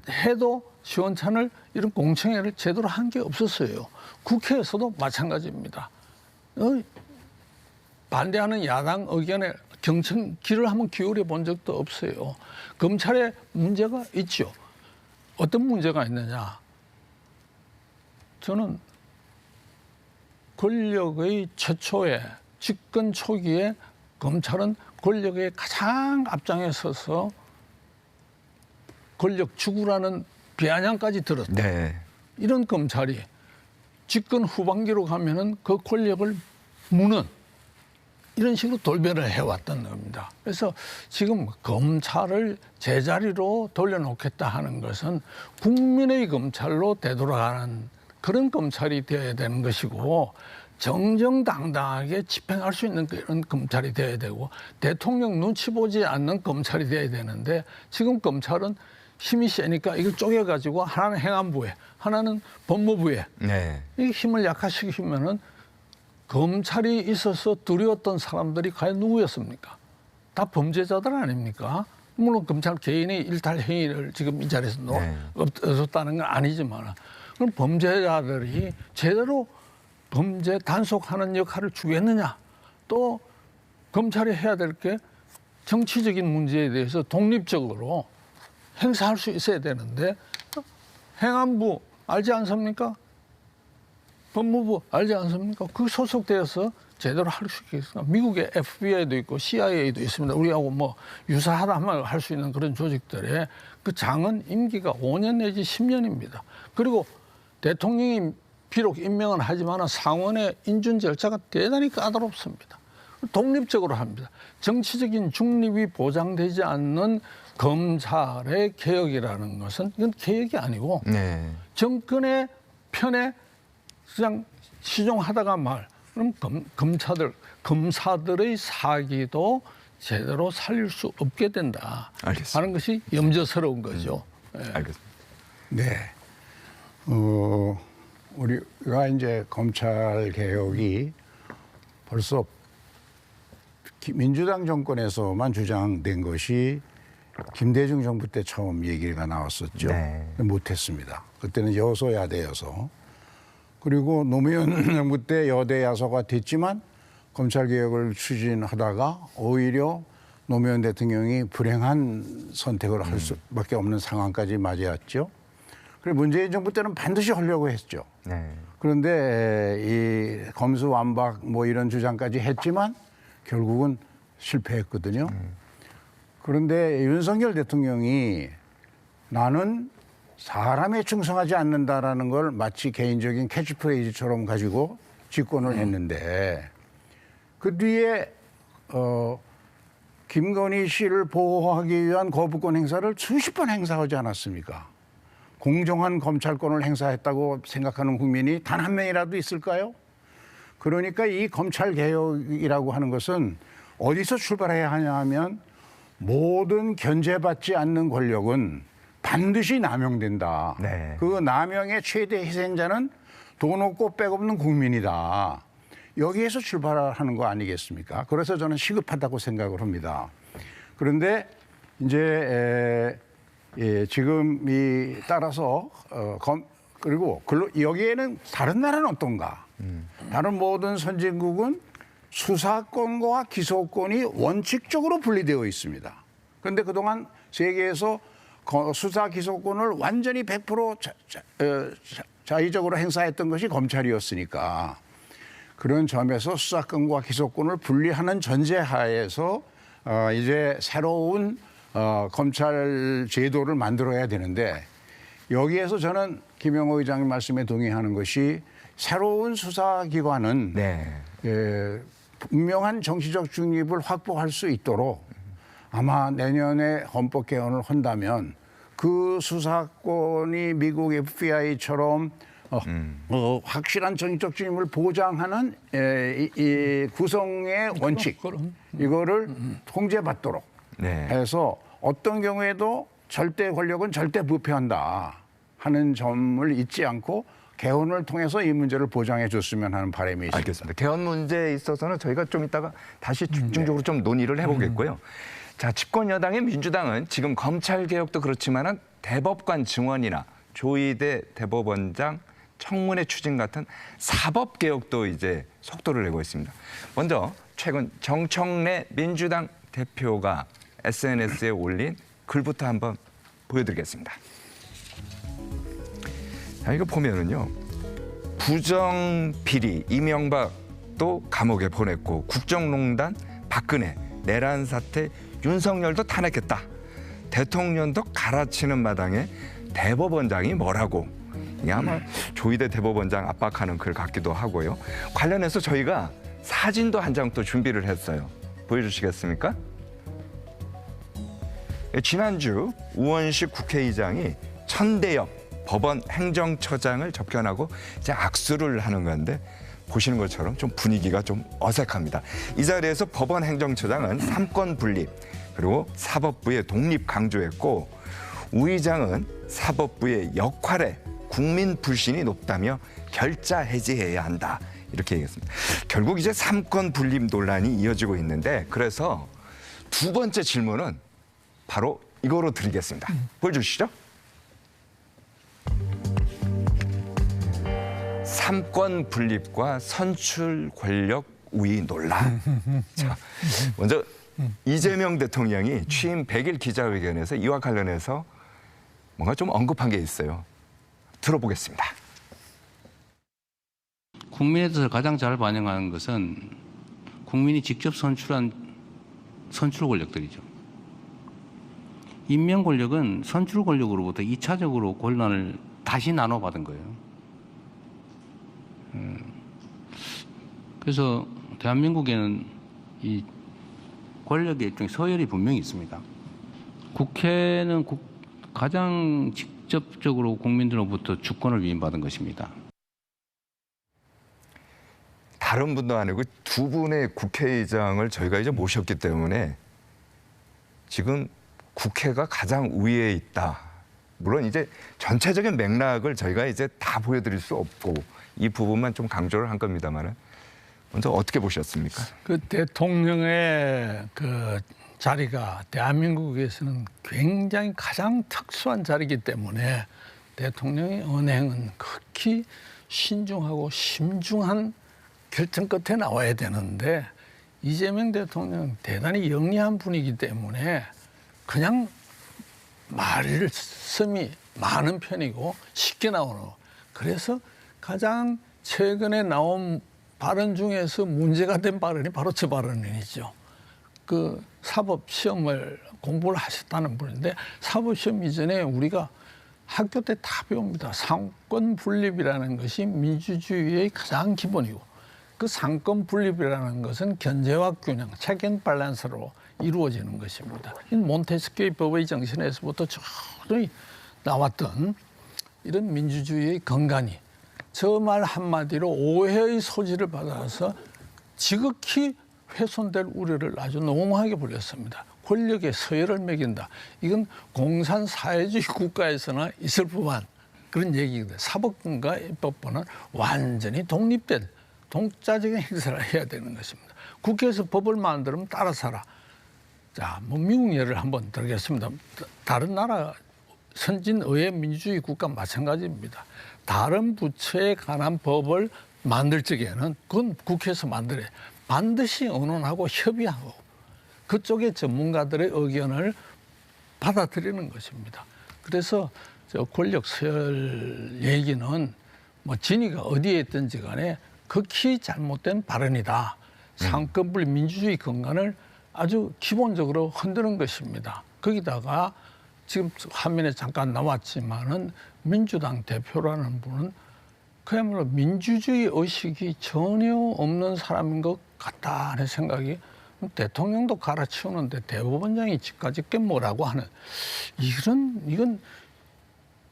해도 시원찮을 이런 공청회를 제대로 한 게 없었어요. 국회에서도 마찬가지입니다. 반대하는 야당 의견에 귀를 한번 기울여 본 적도 없어요. 검찰에 문제가 있죠. 어떤 문제가 있느냐. 저는 권력의 최초에 집권 초기에 검찰은 권력의 가장 앞장에 서서 권력 추구라는 비아냥까지 들었다. 네. 이런 검찰이 집권 후반기로 가면은 그 권력을 무는 이런 식으로 돌변을 해왔던 겁니다. 그래서 지금 검찰을 제자리로 돌려놓겠다 하는 것은 국민의 검찰로 되돌아가는 그런 검찰이 되어야 되는 것이고 정정당당하게 집행할 수 있는 그런 검찰이 되어야 되고 대통령 눈치 보지 않는 검찰이 되어야 되는데 지금 검찰은 힘이 세니까 이걸 쪼개가지고 하나는 행안부에 하나는 법무부에 이 힘을 약화시키면은 검찰이 있어서 두려웠던 사람들이 과연 누구였습니까? 다 범죄자들 아닙니까? 물론 검찰 개인의 일탈 행위를 지금 이 자리에서 없었다는 건 아니지만 그럼 범죄자들이 제대로 범죄 단속하는 역할을 주겠느냐? 또 검찰이 해야 될 게 정치적인 문제에 대해서 독립적으로 행사할 수 있어야 되는데 행안부 알지 않습니까? 법무부 알지 않습니까? 그 소속되어서 제대로 할 수 있겠습니까? 미국의 FBI도 있고 CIA도 있습니다. 우리하고 뭐 유사하다면 할 수 있는 그런 조직들에 그 장은 임기가 5년 내지 10년입니다. 그리고 대통령이 비록 임명은 하지만 상원의 인준 절차가 대단히 까다롭습니다. 독립적으로 합니다. 정치적인 중립이 보장되지 않는 검찰의 개혁이라는 것은 이건 개혁이 아니고 네. 정권의 편에 그냥 시종하다가 말. 그럼 검사들의 사기도 제대로 살릴 수 없게 된다. 알겠습니다. 하는 것이 염려스러운 거죠. 알겠습니다. 네. 우리가 이제 검찰 개혁이 벌써 민주당 정권에서만 주장된 것이 김대중 정부 때 처음 얘기가 나왔었죠. 네. 못했습니다. 그때는 여소야대여서. 그리고 노무현 정부 때 여대야소가 됐지만 검찰개혁을 추진하다가 오히려 노무현 대통령이 불행한 선택을 할 수밖에 없는 상황까지 맞이했죠. 그리고 문재인 정부 때는 반드시 하려고 했죠. 네. 그런데 이 검수완박 뭐 이런 주장까지 했지만 결국은 실패했거든요. 그런데 윤석열 대통령이 나는 사람에 충성하지 않는다라는 걸 마치 개인적인 캐치프레이즈처럼 가지고 집권을 했는데 그 뒤에 김건희 씨를 보호하기 위한 거부권 행사를 수십 번 행사하지 않았습니까? 공정한 검찰권을 행사했다고 생각하는 국민이 단 한 명이라도 있을까요? 그러니까 이 검찰개혁이라고 하는 것은 어디서 출발해야 하냐 하면 모든 견제받지 않는 권력은 반드시 남용된다. 네. 그 남용의 최대 희생자는 돈 없고 백 없는 국민이다. 여기에서 출발하는 거 아니겠습니까? 그래서 저는 시급하다고 생각을 합니다. 그런데 이제 지금 이 따라서 그리고 여기에는 다른 나라는 어떤가? 다른 모든 선진국은 수사권과 기소권이 원칙적으로 분리되어 있습니다. 그런데 그동안 세계에서 수사 기소권을 완전히 100% 자의적으로 행사했던 것이 검찰이었으니까 그런 점에서 수사권과 기소권을 분리하는 전제하에서 이제 새로운 검찰 제도를 만들어야 되는데 여기에서 저는 김영호 의장님 말씀에 동의하는 것이 새로운 수사기관은 네. 분명한 정치적 중립을 확보할 수 있도록 아마 내년에 헌법 개헌을 한다면 그 수사권이 미국 FBI처럼 확실한 정치적 중립을 보장하는 이 구성의 원칙 이거를 통제받도록 네. 해서 어떤 경우에도 절대 권력은 절대 부패한다 하는 점을 잊지 않고 개헌을 통해서 이 문제를 보장해 줬으면 하는 바람이 있습니다. 알겠습니다. 개헌 문제에 있어서는 저희가 좀 이따가 다시 집중적으로 좀 논의를 해보겠고요. 자, 집권 여당의 민주당은 지금 검찰 개혁도 그렇지만은 대법관 증언이나 조희대 대법원장 청문회 추진 같은 사법 개혁도 이제 속도를 내고 있습니다. 먼저 최근 정청래 민주당 대표가 SNS에 올린 글부터 한번 보여드리겠습니다. 자, 이거 보면은요. 부정비리 이명박도 감옥에 보냈고 국정농단 박근혜 내란 사태 윤석열도 탄핵했다. 대통령도 갈아치는 마당에 대법원장이 뭐라고. 이게 아마 조희대 대법원장 압박하는 글 같기도 하고요. 관련해서 저희가 사진도 한 장 또 준비를 했어요. 보여주시겠습니까? 지난주 우원식 국회의장이 천대엽 법원 행정처장을 접견하고 이제 악수를 하는 건데 보시는 것처럼 좀 분위기가 좀 어색합니다. 이 자리에서 법원 행정처장은 삼권 분립 그리고 사법부의 독립 강조했고 우 의장은 사법부의 역할에 국민 불신이 높다며 결자 해제해야 한다 이렇게 얘기했습니다. 결국 이제 삼권 분립 논란이 이어지고 있는데 그래서 두 번째 질문은 바로 이거로 드리겠습니다. 보여주시죠. 삼권 분립과 선출 권력 우위 논란. 자, 먼저 이재명 대통령이 취임 100일 기자회견에서 이와 관련해서 뭔가 좀 언급한 게 있어요. 들어보겠습니다. 국민의 뜻을 가장 잘 반영하는 것은 국민이 직접 선출한 선출 권력들이죠. 임명 권력은 선출 권력으로부터 2차적으로 권한을 다시 나눠받은 거예요. 그래서 대한민국에는 이 권력의 일종의 서열이 분명히 있습니다. 국회는 가장 직접적으로 국민들로부터 주권을 위임받은 것입니다. 다른 분도 아니고 두 분의 국회의장을 저희가 이제 모셨기 때문에 지금 국회가 가장 우위에 있다. 물론 이제 전체적인 맥락을 저희가 이제 다 보여드릴 수 없고 이 부분만 좀 강조를 한 겁니다만은 먼저 어떻게 보셨습니까? 그 대통령의 그 자리가 대한민국에서는 굉장히 가장 특수한 자리이기 때문에 대통령의 언행은 극히 신중하고 심중한 결정 끝에 나와야 되는데 이재명 대통령은 대단히 영리한 분이기 때문에 그냥 말씀이 많은 편이고 쉽게 나오는 그래서 가장 최근에 나온 발언 중에서 문제가 된 발언이 바로 저 발언이죠. 그 사법시험을 공부를 하셨다는 분인데 사법시험 이전에 우리가 학교 때 다 배웁니다. 상권 분립이라는 것이 민주주의의 가장 기본이고 그 상권 분립이라는 것은 견제와 균형, 체크 앤 밸런스로 이루어지는 것입니다. 이 몬테스키의 법의 정신에서부터 저리 나왔던 이런 민주주의의 근간이 저 말 한마디로 오해의 소지를 받아서 지극히 훼손될 우려를 아주 농후하게 불렸습니다. 권력의 서열을 매긴다. 이건 공산 사회주의 국가에서나 있을 법한 그런 얘기거든요. 사법부가 입법부는 완전히 독립된 독자적인 행사를 해야 되는 것입니다. 국회에서 법을 만들면 따라서 하라. 자, 뭐 미국 예를 한번 들겠습니다. 다른 나라 선진 의회 민주주의 국가 마찬가지입니다. 다른 부처에 관한 법을 만들 적에는 그건 국회에서 만들어야 반드시 의논하고 협의하고 그쪽의 전문가들의 의견을 받아들이는 것입니다. 그래서 저 권력 서열 얘기는 뭐 진위가 어디에 있든지 간에 극히 잘못된 발언이다. 상권분립 민주주의 근간을 아주 기본적으로 흔드는 것입니다. 거기다가 지금 화면에 잠깐 나왔지만은 민주당 대표라는 분은 그야말로 민주주의 의식이 전혀 없는 사람인 것 같다 하는 생각이 대통령도 갈아치우는데 대법원장이 집까짓게 뭐라고 하는 이건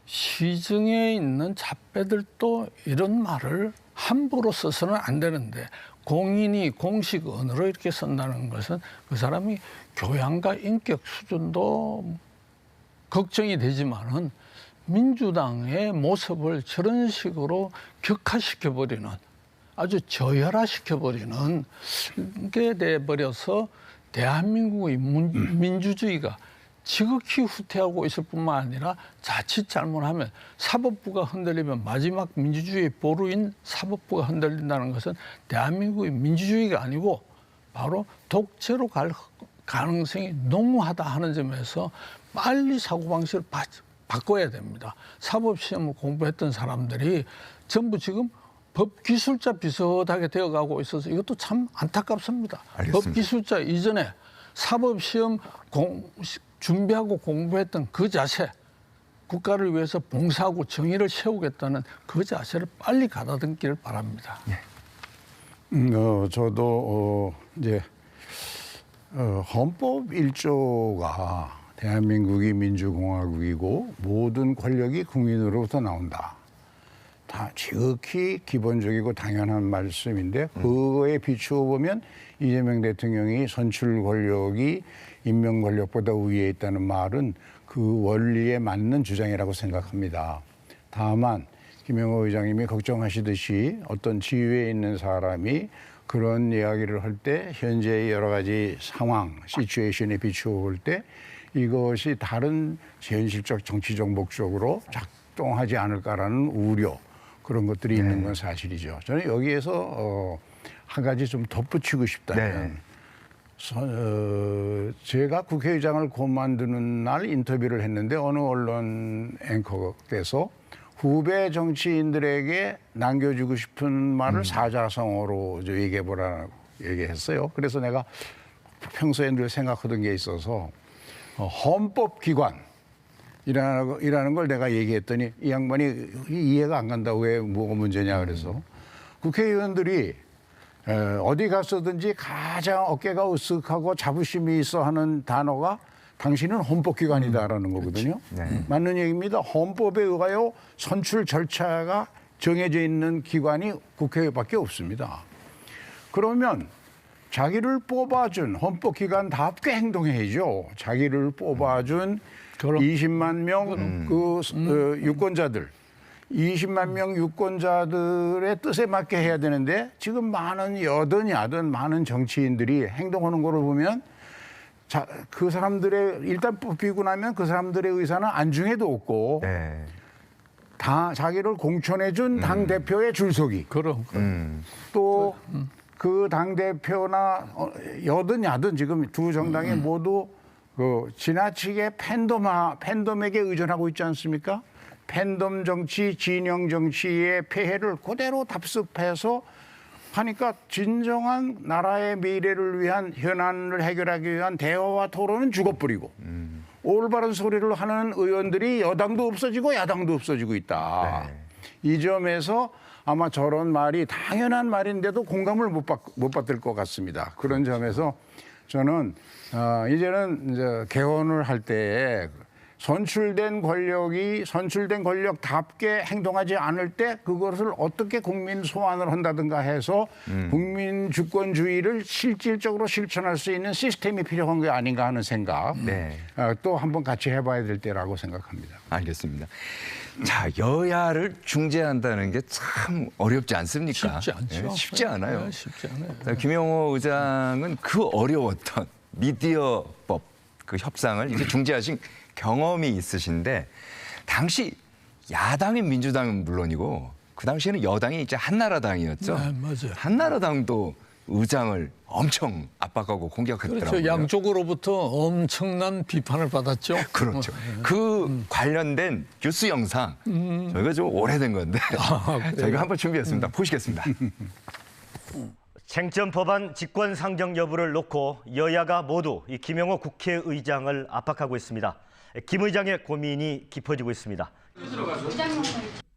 시중에 있는 잡배들도 이런 말을 함부로 써서는 안 되는데 공인이 공식 언어로 이렇게 쓴다는 것은 그 사람이 교양과 인격 수준도 걱정이 되지만은 민주당의 모습을 저런 식으로 격화시켜버리는 아주 저열화시켜버리는 게 돼버려서 대한민국의 민주주의가 지극히 후퇴하고 있을 뿐만 아니라 자칫 잘못하면 사법부가 흔들리면 마지막 민주주의의 보루인 사법부가 흔들린다는 것은 대한민국의 민주주의가 아니고 바로 독재로 갈 가능성이 농후하다 하는 점에서 빨리 사고방식을 바꿔야 됩니다. 사법시험을 공부했던 사람들이 전부 지금 법기술자 비슷하게 되어가고 있어서 이것도 참 안타깝습니다. 알겠습니다. 법기술자 이전에 사법시험 준비하고 공부했던 그 자세, 국가를 위해서 봉사하고 정의를 세우겠다는 그 자세를 빨리 가다듬기를 바랍니다. 저도 이제 헌법 1조가 대한민국이 민주공화국이고 모든 권력이 국민으로부터 나온다. 다 지극히 기본적이고 당연한 말씀인데 그거에 비추어 보면 이재명 대통령이 선출 권력이 임명 권력보다 위에 있다는 말은 그 원리에 맞는 주장이라고 생각합니다. 다만 김영호 의장님이 걱정하시듯이 어떤 지위에 있는 사람이 그런 이야기를 할 때 현재의 여러 가지 상황, 시츄에이션에 비추어 볼 때 이것이 다른 현실적 정치적 목적으로 작동하지 않을까라는 우려 그런 것들이 있는 건 사실이죠. 저는 여기에서 한 가지 좀 덧붙이고 싶다면 제가 국회의장을 그만두는 날 인터뷰를 했는데 어느 언론 앵커께서 후배 정치인들에게 남겨주고 싶은 말을 사자성어로 얘기해보라고 얘기했어요. 그래서 내가 평소에 늘 생각하던 게 있어서 헌법기관이라는 걸 내가 얘기했더니 이 양반이 이해가 안 간다. 왜 뭐가 문제냐 그래서 국회의원들이 어디 갔어든지 가장 어깨가 으쓱하고 자부심이 있어 하는 단어가 당신은 헌법기관이다라는 거거든요. 네. 맞는 얘기입니다. 헌법에 의하여 선출 절차가 정해져 있는 기관이 국회밖에 없습니다. 그러면 자기를 뽑아준 헌법기관답게 행동해야죠. 자기를 뽑아준 그럼. 20만 명 유권자들, 20만 명 유권자들의 뜻에 맞게 해야 되는데 지금 많은 여든 야든 많은 정치인들이 행동하는 거를 보면 그 사람들의 일단 뽑히고 나면 그 사람들의 의사는 안중에도 없고 네. 다 자기를 공천해준 당 대표의 줄서기. 그럼. 또 그 당 대표나 여든 야든 지금 두 정당이 모두 그 지나치게 팬덤에게 의존하고 있지 않습니까? 팬덤 정치, 진영 정치의 폐해를 그대로 답습해서 하니까 진정한 나라의 미래를 위한 현안을 해결하기 위한 대화와 토론은 죽어버리고 올바른 소리를 하는 의원들이 여당도 없어지고 야당도 없어지고 있다. 네. 이 점에서 아마 저런 말이 당연한 말인데도 공감을 못 받을 것 같습니다. 그런 점에서 저는 이제는 이제 개헌을 할 때에 선출된 권력답게 행동하지 않을 때 그것을 어떻게 국민 소환을 한다든가 해서 국민 주권주의를 실질적으로 실천할 수 있는 시스템이 필요한 게 아닌가 하는 생각 네. 또 한번 같이 해봐야 될 때라고 생각합니다. 알겠습니다. 자, 여야를 중재한다는 게 참 어렵지 않습니까? 쉽지 않죠. 예, 쉽지 않아요. 네, 쉽지 않아요. 자, 김영호 의장은 그 어려웠던 미디어법 그 협상을 이제 중재하신 경험이 있으신데 당시 야당인 민주당은 물론이고 그 당시에는 여당이 이제 한나라당이었죠. 네, 맞아요. 한나라당도 의장을 엄청 압박하고 공격했더라고요. 그렇죠. 양쪽으로부터 엄청난 비판을 받았죠. 그렇죠. 그 관련된 뉴스 영상 저희가 좀 오래된 건데 저희가 한번 준비했습니다. 보시겠습니다. 쟁점 법안 직권 상정 여부를 놓고 여야가 모두 이 김영호 국회의장을 압박하고 있습니다. 김 의장의 고민이 깊어지고 있습니다.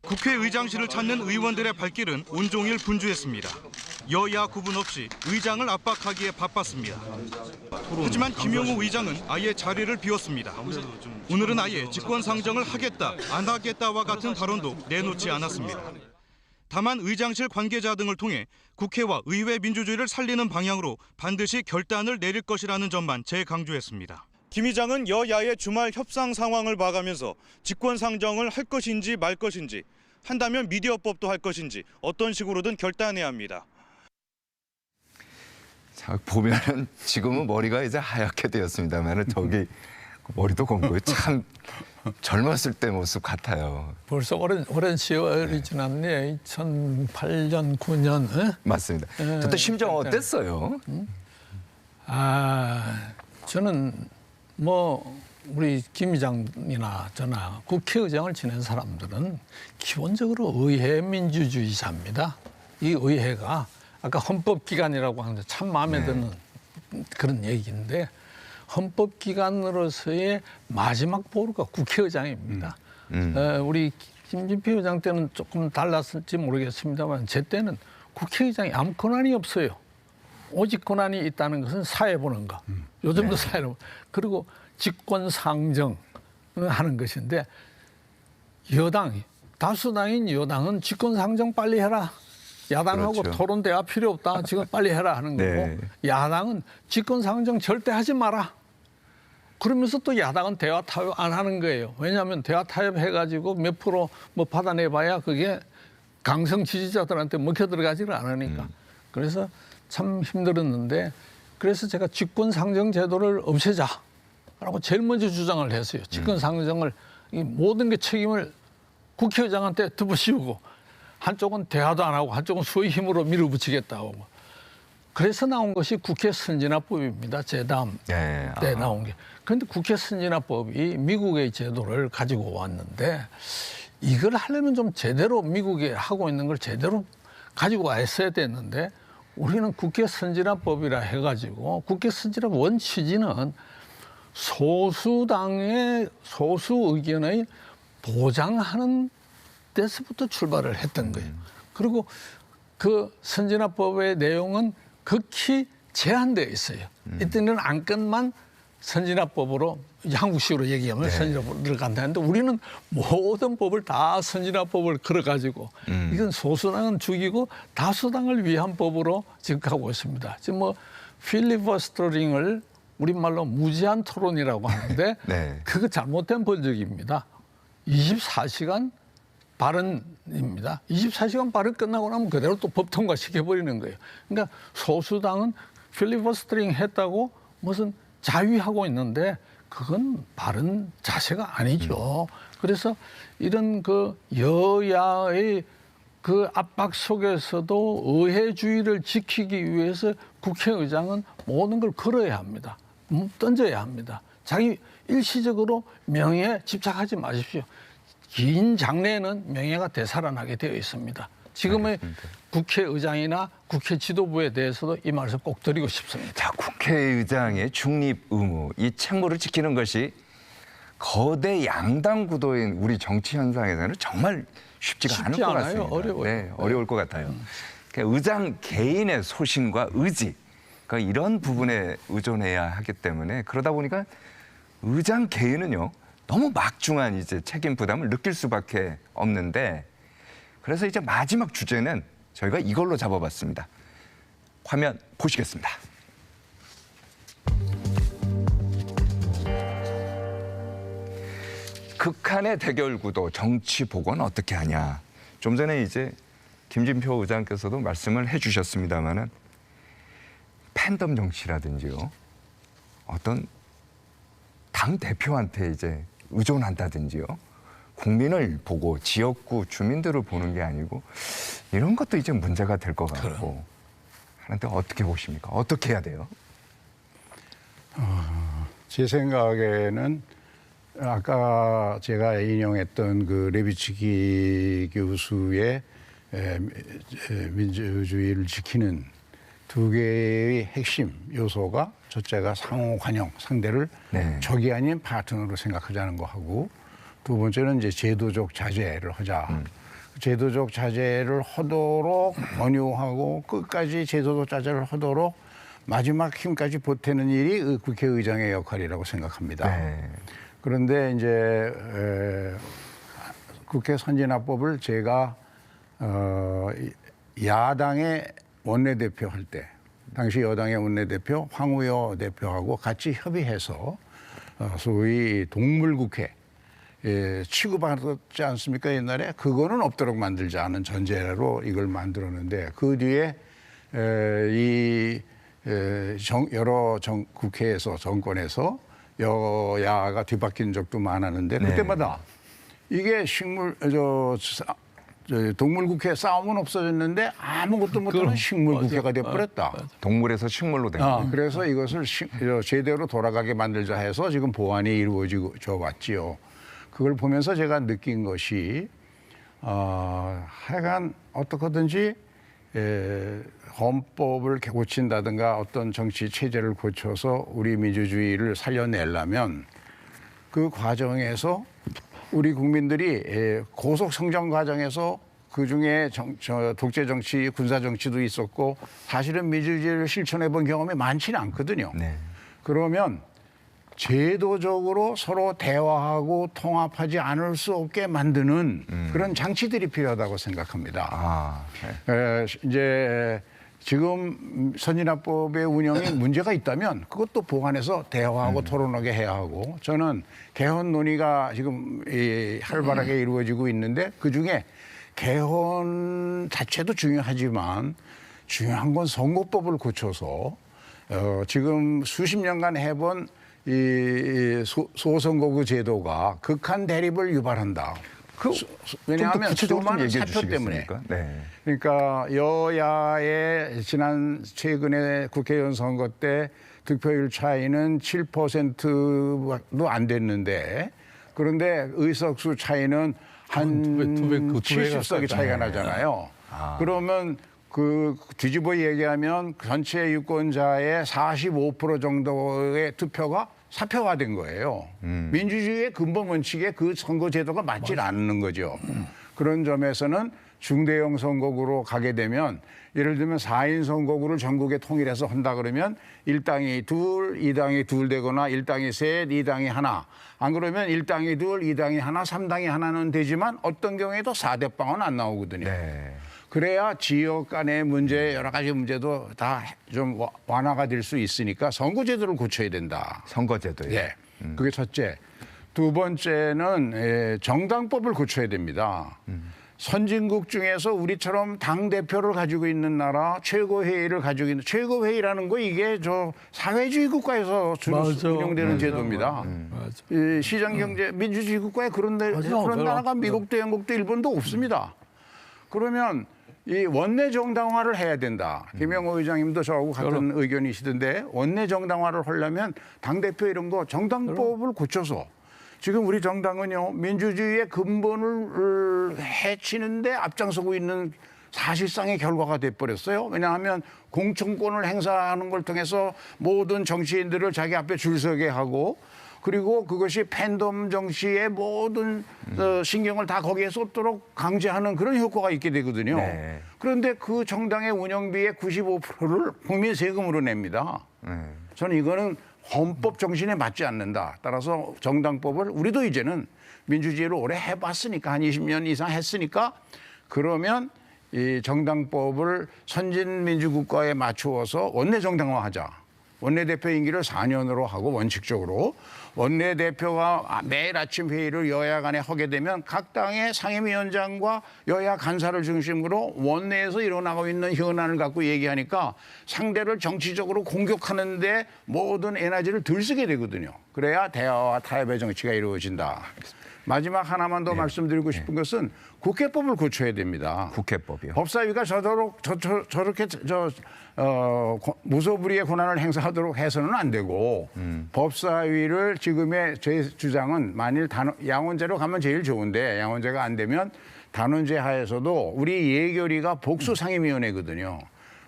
국회의장실을 찾는 의원들의 발길은 온종일 분주했습니다. 여야 구분 없이 의장을 압박하기에 바빴습니다. 하지만 김영호 의장은 아예 자리를 비웠습니다. 오늘은 아예 직권상정을 하겠다, 안 하겠다와 같은 발언도 내놓지 않았습니다. 다만 의장실 관계자 등을 통해 국회와 의회 민주주의를 살리는 방향으로 반드시 결단을 내릴 것이라는 점만 재강조했습니다. 김 의장은 여야의 주말 협상 상황을 봐가면서 직권상정을 할 것인지 말 것인지, 한다면 미디어법도 할 것인지 어떤 식으로든 결단해야 합니다. 자, 보면은 지금은 머리가 이제 하얗게 되었습니다만은 저기 머리도 검고 참 젊었을 때 모습 같아요. 벌써 오랜 세월이 지났네. 2008년, 9년. 맞습니다. 그때 심정 어땠어요? 저는 우리 김 의장이나 저나 국회의장을 지낸 사람들은 기본적으로 의회 민주주의자입니다. 이 의회가 아까 헌법기관이라고 하는데 참 마음에 드는 그런 얘기인데 헌법기관으로서의 마지막 보루가 국회의장입니다. 우리 김진표 의장 때는 조금 달랐을지 모르겠습니다만 제 때는 국회의장이 아무 권한이 없어요. 오직 권한이 있다는 것은 사회 보는 거. 요즘도 사회로. 그리고 직권상정을 하는 것인데 다수당인 여당은 직권상정 빨리 해라. 야당하고 그렇죠. 토론 대화 필요 없다. 지금 빨리 해라 하는 거고 네. 야당은 직권상정 절대 하지 마라. 그러면서 또 야당은 대화 타협 안 하는 거예요. 왜냐하면 대화 타협해가지고 몇 프로 받아내봐야 그게 강성 지지자들한테 먹혀 들어가지를 않으니까. 그래서 참 힘들었는데 그래서 제가 직권상정 제도를 없애자라고 제일 먼저 주장을 했어요. 직권상정을 이 모든 게 책임을 국회의장한테 덮어씌우고 한쪽은 대화도 안 하고 한쪽은 수의 힘으로 밀어붙이겠다고. 그래서 나온 것이 국회 선진화법입니다. 제다음 때 나온 게. 그런데 국회 선진화법이 미국의 제도를 가지고 왔는데 이걸 하려면 좀 제대로 미국이 하고 있는 걸 제대로 가지고 왔어야 됐는데 우리는 국회 선진화법이라 해가지고 국회 선진화법 원 취지는 소수당의 소수 의견의 보장하는 데서부터 출발을 했던 거예요. 그리고 그 선진화법의 내용은 극히 제한되어 있어요. 이때는 안건만 선진화법으로 한국식으로 얘기하면 선진화법으로 들어간다는데 우리는 모든 법을 다 선진화법을 걸어가지고 이건 소수당은 죽이고 다수당을 위한 법으로 지금 가고 있습니다. 지금 뭐 필리버스터링을 우리말로 무제한 토론이라고 하는데 네. 그거 잘못된 번역입니다. 24시간 발언입니다. 24시간 발언 끝나고 나면 그대로 또 법 통과시켜버리는 거예요. 그러니까 소수당은 필리버스터링 했다고 무슨 자위하고 있는데 그건 바른 자세가 아니죠. 그래서 이런 그 여야의 그 압박 속에서도 의회주의를 지키기 위해서 국회의장은 모든 걸 걸어야 합니다. 던져야 합니다. 자기 일시적으로 명예에 집착하지 마십시오. 긴 장래에는 명예가 되살아나게 되어 있습니다. 지금의 알겠습니다. 국회의장이나 국회 지도부에 대해서도 이 말씀 꼭 드리고 싶습니다. 자, 국회의장의 중립 의무, 이 책무를 지키는 것이 거대 양당 구도인 우리 정치 현상에서는 정말 쉽지가 않을 것 않아요. 같습니다. 어려워요. 네, 어려울 것 같아요. 그러니까 의장 개인의 소신과 의지, 그러니까 이런 부분에 의존해야 하기 때문에 그러다 보니까 의장 개인은요 너무 막중한 이제 책임 부담을 느낄 수밖에 없는데 그래서 이제 마지막 주제는 저희가 이걸로 잡아봤습니다. 화면 보시겠습니다. 극한의 대결 구도, 정치 복원 어떻게 하냐. 좀 전에 이제 김진표 의장께서도 말씀을 해주셨습니다마는 팬덤 정치라든지요, 어떤 당 대표한테 이제 의존한다든지요, 국민을 보고 지역구 주민들을 보는 게 아니고 이런 것도 이제 문제가 될 것 같고 하는데 어떻게 보십니까? 어떻게 해야 돼요? 제 생각에는 아까 제가 인용했던 그 레비츠키 교수의 민주주의를 지키는 두 개의 핵심 요소가 첫째가 상호 관용, 상대를 네. 적이 아닌 파트너로 생각하자는 거하고 두 번째는 이제 제도적 자제를 하자. 제도적 자제를 하도록 권유하고 끝까지 제도적 자제를 하도록 마지막 힘까지 보태는 일이 국회의장의 역할이라고 생각합니다. 네. 그런데 이제 국회 선진화법을 제가 야당의 원내대표 할 때 당시 여당의 원내대표 황우여 대표하고 같이 협의해서 소위 동물국회 취급받았지 않습니까? 옛날에 그거는 없도록 만들자는 전제로 이걸 만들었는데 그 뒤에 여러 국회에서 정권에서 여야가 뒤바뀐 적도 많았는데 네. 그때마다 이게 동물국회 싸움은 없어졌는데 아무것도 못하는 식물국회가 돼버렸다. 동물에서 식물로 된 거. 그래서 이것을 제대로 돌아가게 만들자 해서 지금 보완이 이루어져 왔지요. 그걸 보면서 제가 느낀 것이 하여간 어떻게든지 헌법을 고친다든가 어떤 정치 체제를 고쳐서 우리 민주주의를 살려내려면 그 과정에서 우리 국민들이 고속 성장 과정에서 그중에 독재 정치, 군사 정치도 있었고 사실은 민주주의를 실천해 본 경험이 많지는 않거든요. 네. 그러면 제도적으로 서로 대화하고 통합하지 않을 수 없게 만드는 그런 장치들이 필요하다고 생각합니다. 이제 지금 선진화법의 운영에 문제가 있다면 그것도 보완해서 대화하고 토론하게 해야 하고 저는 개헌 논의가 지금 활발하게 이루어지고 있는데 그중에 개헌 자체도 중요하지만 중요한 건 선거법을 고쳐서 지금 수십 년간 해본 이 소선거구 제도가 극한 대립을 유발한다. 왜냐하면 수많은 사표 때문에. 네. 그러니까 여야의 최근에 국회의원 선거 때 득표율 차이는 7%도 안 됐는데 그런데 의석수 차이는 한 70석이 차이가 나잖아요. 그러면 그 뒤집어 얘기하면 전체 유권자의 45% 정도의 투표가 사표화된 거예요. 민주주의의 근본 원칙에 그 선거 제도가 맞질 않는 거죠. 그런 점에서는 중대형 선거구로 가게 되면 예를 들면 4인 선거구를 전국에 통일해서 한다 그러면 1당이 둘, 2당이 둘 되거나 1당이 셋, 2당이 하나. 안 그러면 1당이 둘, 2당이 하나, 3당이 하나는 되지만 어떤 경우에도 4대빵은 안 나오거든요. 네. 그래야 지역 간의 문제, 여러 가지 문제도 다 좀 완화가 될 수 있으니까 선거제도를 고쳐야 된다. 선거제도요. 예. 그게 첫째. 두 번째는 정당법을 고쳐야 됩니다. 선진국 중에서 우리처럼 당대표를 가지고 있는 나라, 최고회의를 가지고 있는, 최고회의라는 거 이게 저 사회주의 국가에서 주로 맞아. 운영되는 맞아. 제도입니다. 맞아. 이 시장경제, 민주주의 국가에 그런 나라가 미국도 영국도 일본도 없습니다. 그러면 이 원내 정당화를 해야 된다. 김영호 의장님도 저하고 같은 의견이시던데 원내 정당화를 하려면 당대표 이런 거 정당법을 고쳐서 지금 우리 정당은요 민주주의의 근본을 해치는데 앞장서고 있는 사실상의 결과가 돼버렸어요. 왜냐하면 공천권을 행사하는 걸 통해서 모든 정치인들을 자기 앞에 줄 서게 하고 그리고 그것이 팬덤 정치의 모든 신경을 다 거기에 쏟도록 강제하는 그런 효과가 있게 되거든요. 네. 그런데 그 정당의 운영비의 95%를 국민 세금으로 냅니다. 저는 이거는 헌법 정신에 맞지 않는다. 따라서 정당법을 우리도 이제는 민주주의를 오래 해봤으니까 한 20년 이상 했으니까 그러면 이 정당법을 선진민주국가에 맞추어서 원내 정당화하자. 원내대표 임기를 4년으로 하고 원칙적으로 원내대표가 매일 아침 회의를 여야 간에 하게 되면 각 당의 상임위원장과 여야 간사를 중심으로 원내에서 일어나고 있는 현안을 갖고 얘기하니까 상대를 정치적으로 공격하는데 모든 에너지를 들쓰게 되거든요. 그래야 대화와 타협의 정치가 이루어진다. 마지막 하나만 더 말씀드리고 싶은 것은 국회법을 고쳐야 됩니다. 국회법이요. 법사위가 저렇게 무소불위의 권한을 행사하도록 해서는 안 되고 법사위를 지금의 제 주장은 만일 양원제로 가면 제일 좋은데 양원제가 안 되면 단원제 하에서도 우리 예결위가 복수상임위원회거든요.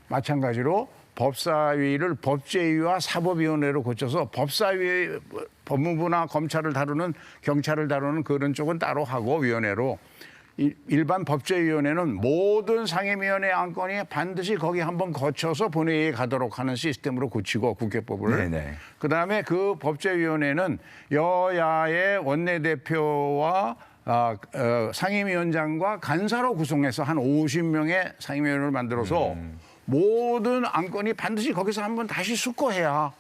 마찬가지로 법사위를 법제위와 사법위원회로 고쳐서 법사위 법무부나 검찰을 다루는 경찰을 다루는 그런 쪽은 따로 하고 위원회로 일반 법제위원회는 모든 상임위원회 안건이 반드시 거기 한번 거쳐서 본회의에 가도록 하는 시스템으로 고치고 국회법을 그다음에 그 법제위원회는 여야의 원내대표와 상임위원장과 간사로 구성해서 한 50명의 상임위원회를 만들어서 모든 안건이 반드시 거기서 한번 다시 숙고해야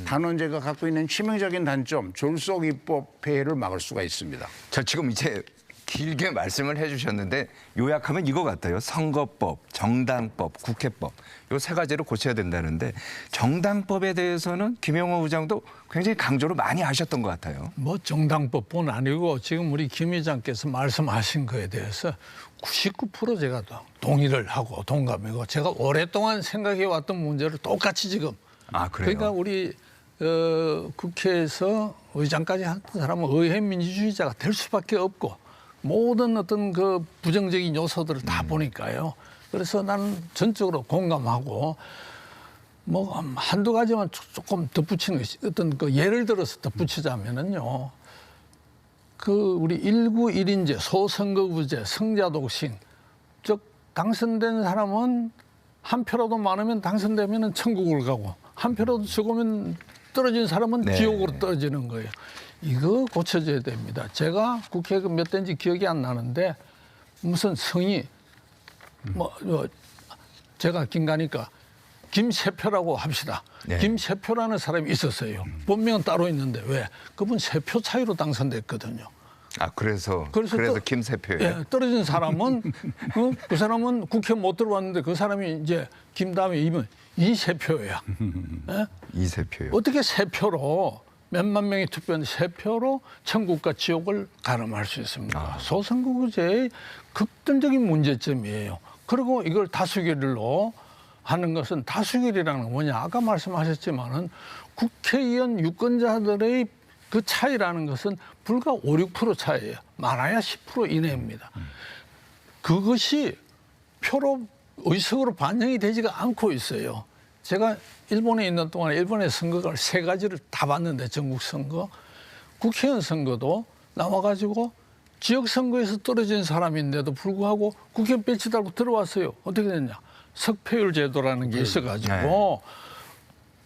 단원제가 갖고 있는 치명적인 단점, 졸속 입법 폐해를 막을 수가 있습니다. 저 지금 이제 길게 말씀을 해주셨는데 요약하면 이거 같아요. 선거법, 정당법, 국회법 요 세 가지를 고쳐야 된다는데 정당법에 대해서는 김영호 의장도 굉장히 강조를 많이 하셨던 것 같아요. 뭐 정당법뿐 아니고 지금 우리 김 의장께서 말씀하신 거에 대해서 99% 제가 동의를 하고 동감이고 제가 오랫동안 생각해왔던 문제를 똑같이 지금 그래요? 그러니까 우리 국회에서 의장까지 한 사람은 의회 민주주의자가 될 수밖에 없고 모든 어떤 그 부정적인 요소들을 다 보니까요. 그래서 나는 전적으로 공감하고 뭐 한두 가지만 조금 덧붙이는 것이 어떤 그 예를 들어서 덧붙이자면은요. 그 우리 1구 1인제, 소선거구제, 성자독신 즉 당선된 사람은 한 표라도 많으면 당선되면은 천국을 가고 한 표라도 적으면 떨어진 사람은 지옥으로 떨어지는 거예요. 이거 고쳐져야 됩니다. 제가 국회 몇 대인지 기억이 안 나는데 무슨 성이 제가 긴가니까 김세표라고 합시다. 김세표라는 사람이 있었어요. 본명은 따로 있는데 왜? 그분 3표 차이로 당선됐거든요. 그래서 김세표예요. 예, 떨어진 사람은 그 사람은 국회 못 들어왔는데 그 사람이 이제 김 다음에 이세표예요. 예? 이세표요. 어떻게 3표로 몇만 명이 투표한 3표로 천국과 지옥을 가늠할 수 있습니까? 소선거구제의 극단적인 문제점이에요. 그리고 이걸 다수결로 하는 것은 다수결이라는 건 뭐냐? 아까 말씀하셨지만은 국회의원 유권자들의 그 차이라는 것은 불과 5, 6% 차이예요. 많아야 10% 이내입니다. 그것이 표로 의석으로 반영이 되지가 않고 있어요. 제가 일본에 있는 동안 일본의 선거가 3가지를 다 봤는데 전국 선거, 국회의원 선거도 나와가지고 지역선거에서 떨어진 사람인데도 불구하고 국회 배치 달고 들어왔어요. 어떻게 됐냐. 석패율 제도라는 게 있어가지고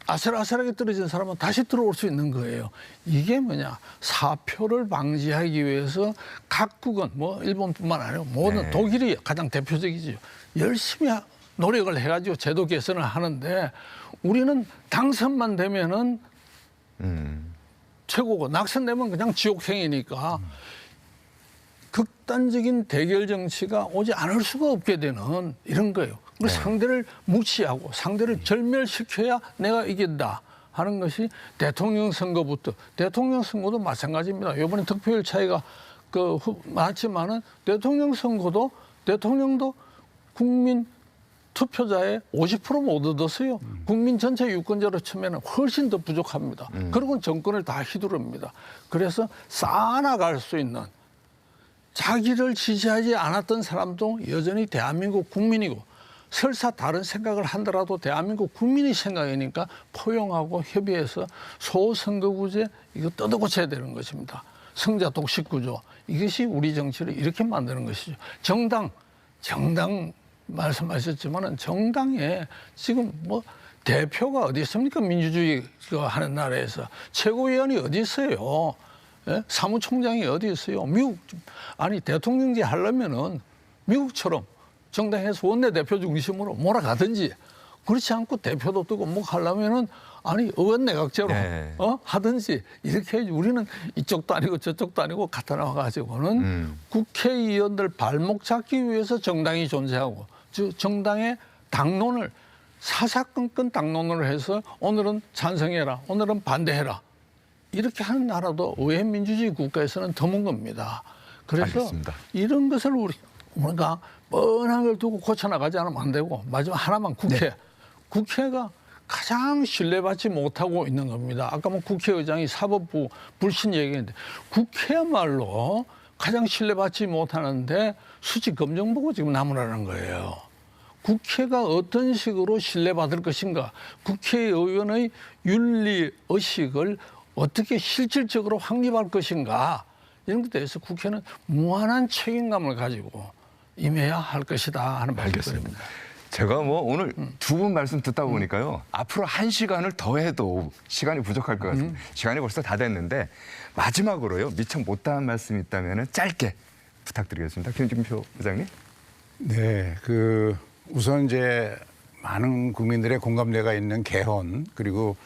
아슬아슬하게 떨어진 사람은 다시 들어올 수 있는 거예요. 이게 뭐냐. 사표를 방지하기 위해서 각국은 뭐 일본뿐만 아니라 모든 독일이 가장 대표적이죠. 열심히 노력을 해가지고 제도 개선을 하는데 우리는 당선만 되면은 최고고 낙선되면 그냥 지옥행이니까 극단적인 대결 정치가 오지 않을 수가 없게 되는 이런 거예요. 그리고 상대를 무시하고 상대를 절멸시켜야 내가 이긴다 하는 것이 대통령 선거부터 대통령 선거도 마찬가지입니다. 이번에 득표율 차이가 많지만은 대통령 선거도 대통령도 국민 투표자의 50% 못 얻었어요. 국민 전체 유권자로 치면 훨씬 더 부족합니다. 그리고 정권을 다 휘두릅니다. 그래서 쌓아나갈 수 있는 자기를 지지하지 않았던 사람도 여전히 대한민국 국민이고 설사 다른 생각을 한다라도 대한민국 국민의 생각이니까 포용하고 협의해서 소선거구제 이거 뜯어고쳐야 되는 것입니다. 승자 독식 구조 이것이 우리 정치를 이렇게 만드는 것이죠. 정당 말씀하셨지만은 정당에 지금 뭐 대표가 어디 있습니까? 민주주의 하는 나라에서 최고위원이 어디 있어요? 예? 사무총장이 어디 있어요? 미국 아니 대통령제 하려면은 미국처럼 정당에서 원내대표 중심으로 몰아가든지 그렇지 않고 대표도 뜨고 뭐 하려면은 아니 의원 내각제로 하든지 이렇게 해야지. 우리는 이쪽도 아니고 저쪽도 아니고 갖다 놔가지고는 국회의원들 발목 잡기 위해서 정당이 존재하고 즉 정당의 당론을 사사건건 당론을 해서 오늘은 찬성해라 오늘은 반대해라 이렇게 하는 나라도 의회 민주주의 국가에서는 드문 겁니다. 그래서 알겠습니다. 이런 것을 우리가 뻔한 걸 두고 고쳐나가지 않으면 안 되고 마지막 하나만 국회가 가장 신뢰받지 못하고 있는 겁니다. 아까 뭐 국회의장이 사법부 불신 얘기했는데 국회야말로 가장 신뢰받지 못하는데 수직 검증 보고 지금 나무라는 거예요. 국회가 어떤 식으로 신뢰받을 것인가, 국회의원의 윤리의식을 어떻게 실질적으로 확립할 것인가 이런 것에 대해서 국회는 무한한 책임감을 가지고 임해야 할 것이다 하는 말씀입니다. 제가 뭐 오늘 두 분 말씀 듣다 보니까요. 앞으로 1시간을 더 해도 시간이 부족할 것 같습니다. 시간이 벌써 다 됐는데 마지막으로요. 미처 못다한 말씀이 있다면 짧게 부탁드리겠습니다. 김진표 부장님. 네, 우선 이제 많은 국민들의 공감대가 있는 개헌 그리고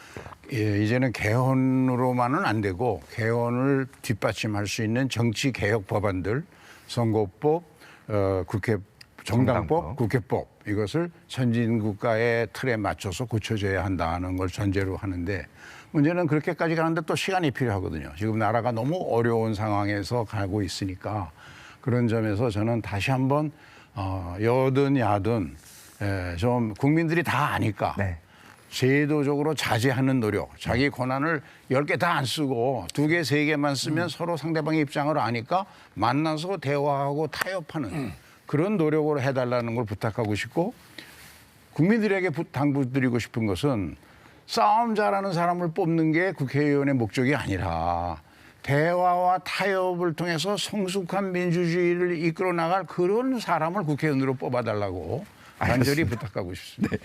이제는 개헌으로만은 안 되고 개헌을 뒷받침할 수 있는 정치 개혁 법안들, 선거법, 정당법, 국회법 이것을 선진국가의 틀에 맞춰서 고쳐져야 한다는 걸 전제로 하는데 문제는 그렇게까지 가는데 또 시간이 필요하거든요. 지금 나라가 너무 어려운 상황에서 가고 있으니까 그런 점에서 저는 다시 한번 여든 야든 좀 국민들이 다 아니까 제도적으로 자제하는 노력, 자기 권한을 10개 다 안 쓰고 2개, 3개만 쓰면 서로 상대방의 입장을 아니까 만나서 대화하고 타협하는 그런 노력을 해달라는 걸 부탁하고 싶고 국민들에게 당부드리고 싶은 것은 싸움 잘하는 사람을 뽑는 게 국회의원의 목적이 아니라 대화와 타협을 통해서 성숙한 민주주의를 이끌어 나갈 그런 사람을 국회의원으로 뽑아달라고 간절히 부탁하고 싶습니다.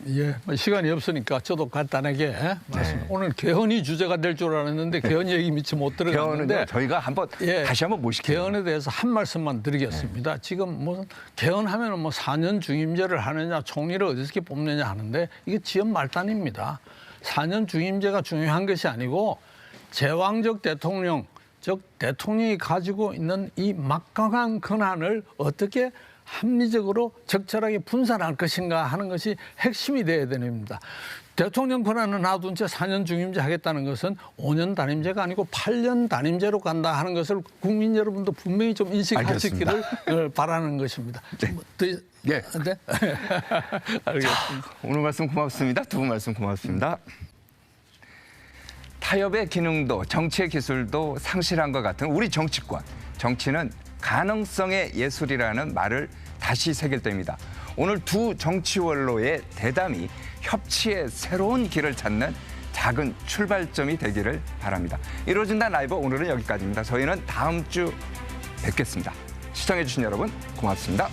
예, 시간이 없으니까 저도 간단하게 말씀. 오늘 개헌이 주제가 될 줄 알았는데 개헌 얘기 미처 못 들어갔는데 저희가 다시 한번 모실게요. 개헌에 대해서 한 말씀만 드리겠습니다. 지금 무슨 개헌하면 뭐 4년 중임제를 하느냐, 총리를 어디서 뽑느냐 하는데 이게 지연 말단입니다. 4년 중임제가 중요한 것이 아니고 제왕적 대통령, 즉 대통령이 가지고 있는 이 막강한 권한을 어떻게 합리적으로 적절하게 분산할 것인가 하는 것이 핵심이 되어야 됩니다. 대통령 권한을 놔둔 채 4년 중임제 하겠다는 것은 5년 단임제가 아니고 8년 단임제로 간다 하는 것을 국민 여러분도 분명히 좀 인식하시기를 바라는 것입니다. 네. 알겠습니다. 오늘 말씀 고맙습니다. 두 분 말씀 고맙습니다. 타협의 기능도 정치의 기술도 상실한 것 같은 우리 정치권. 정치는 가능성의 예술이라는 말을 다시 새길 때입니다. 오늘 두 정치 원로의 대담이 협치의 새로운 길을 찾는 작은 출발점이 되기를 바랍니다. 이루어진다 라이브 오늘은 여기까지입니다. 저희는 다음 주 뵙겠습니다. 시청해주신 여러분 고맙습니다.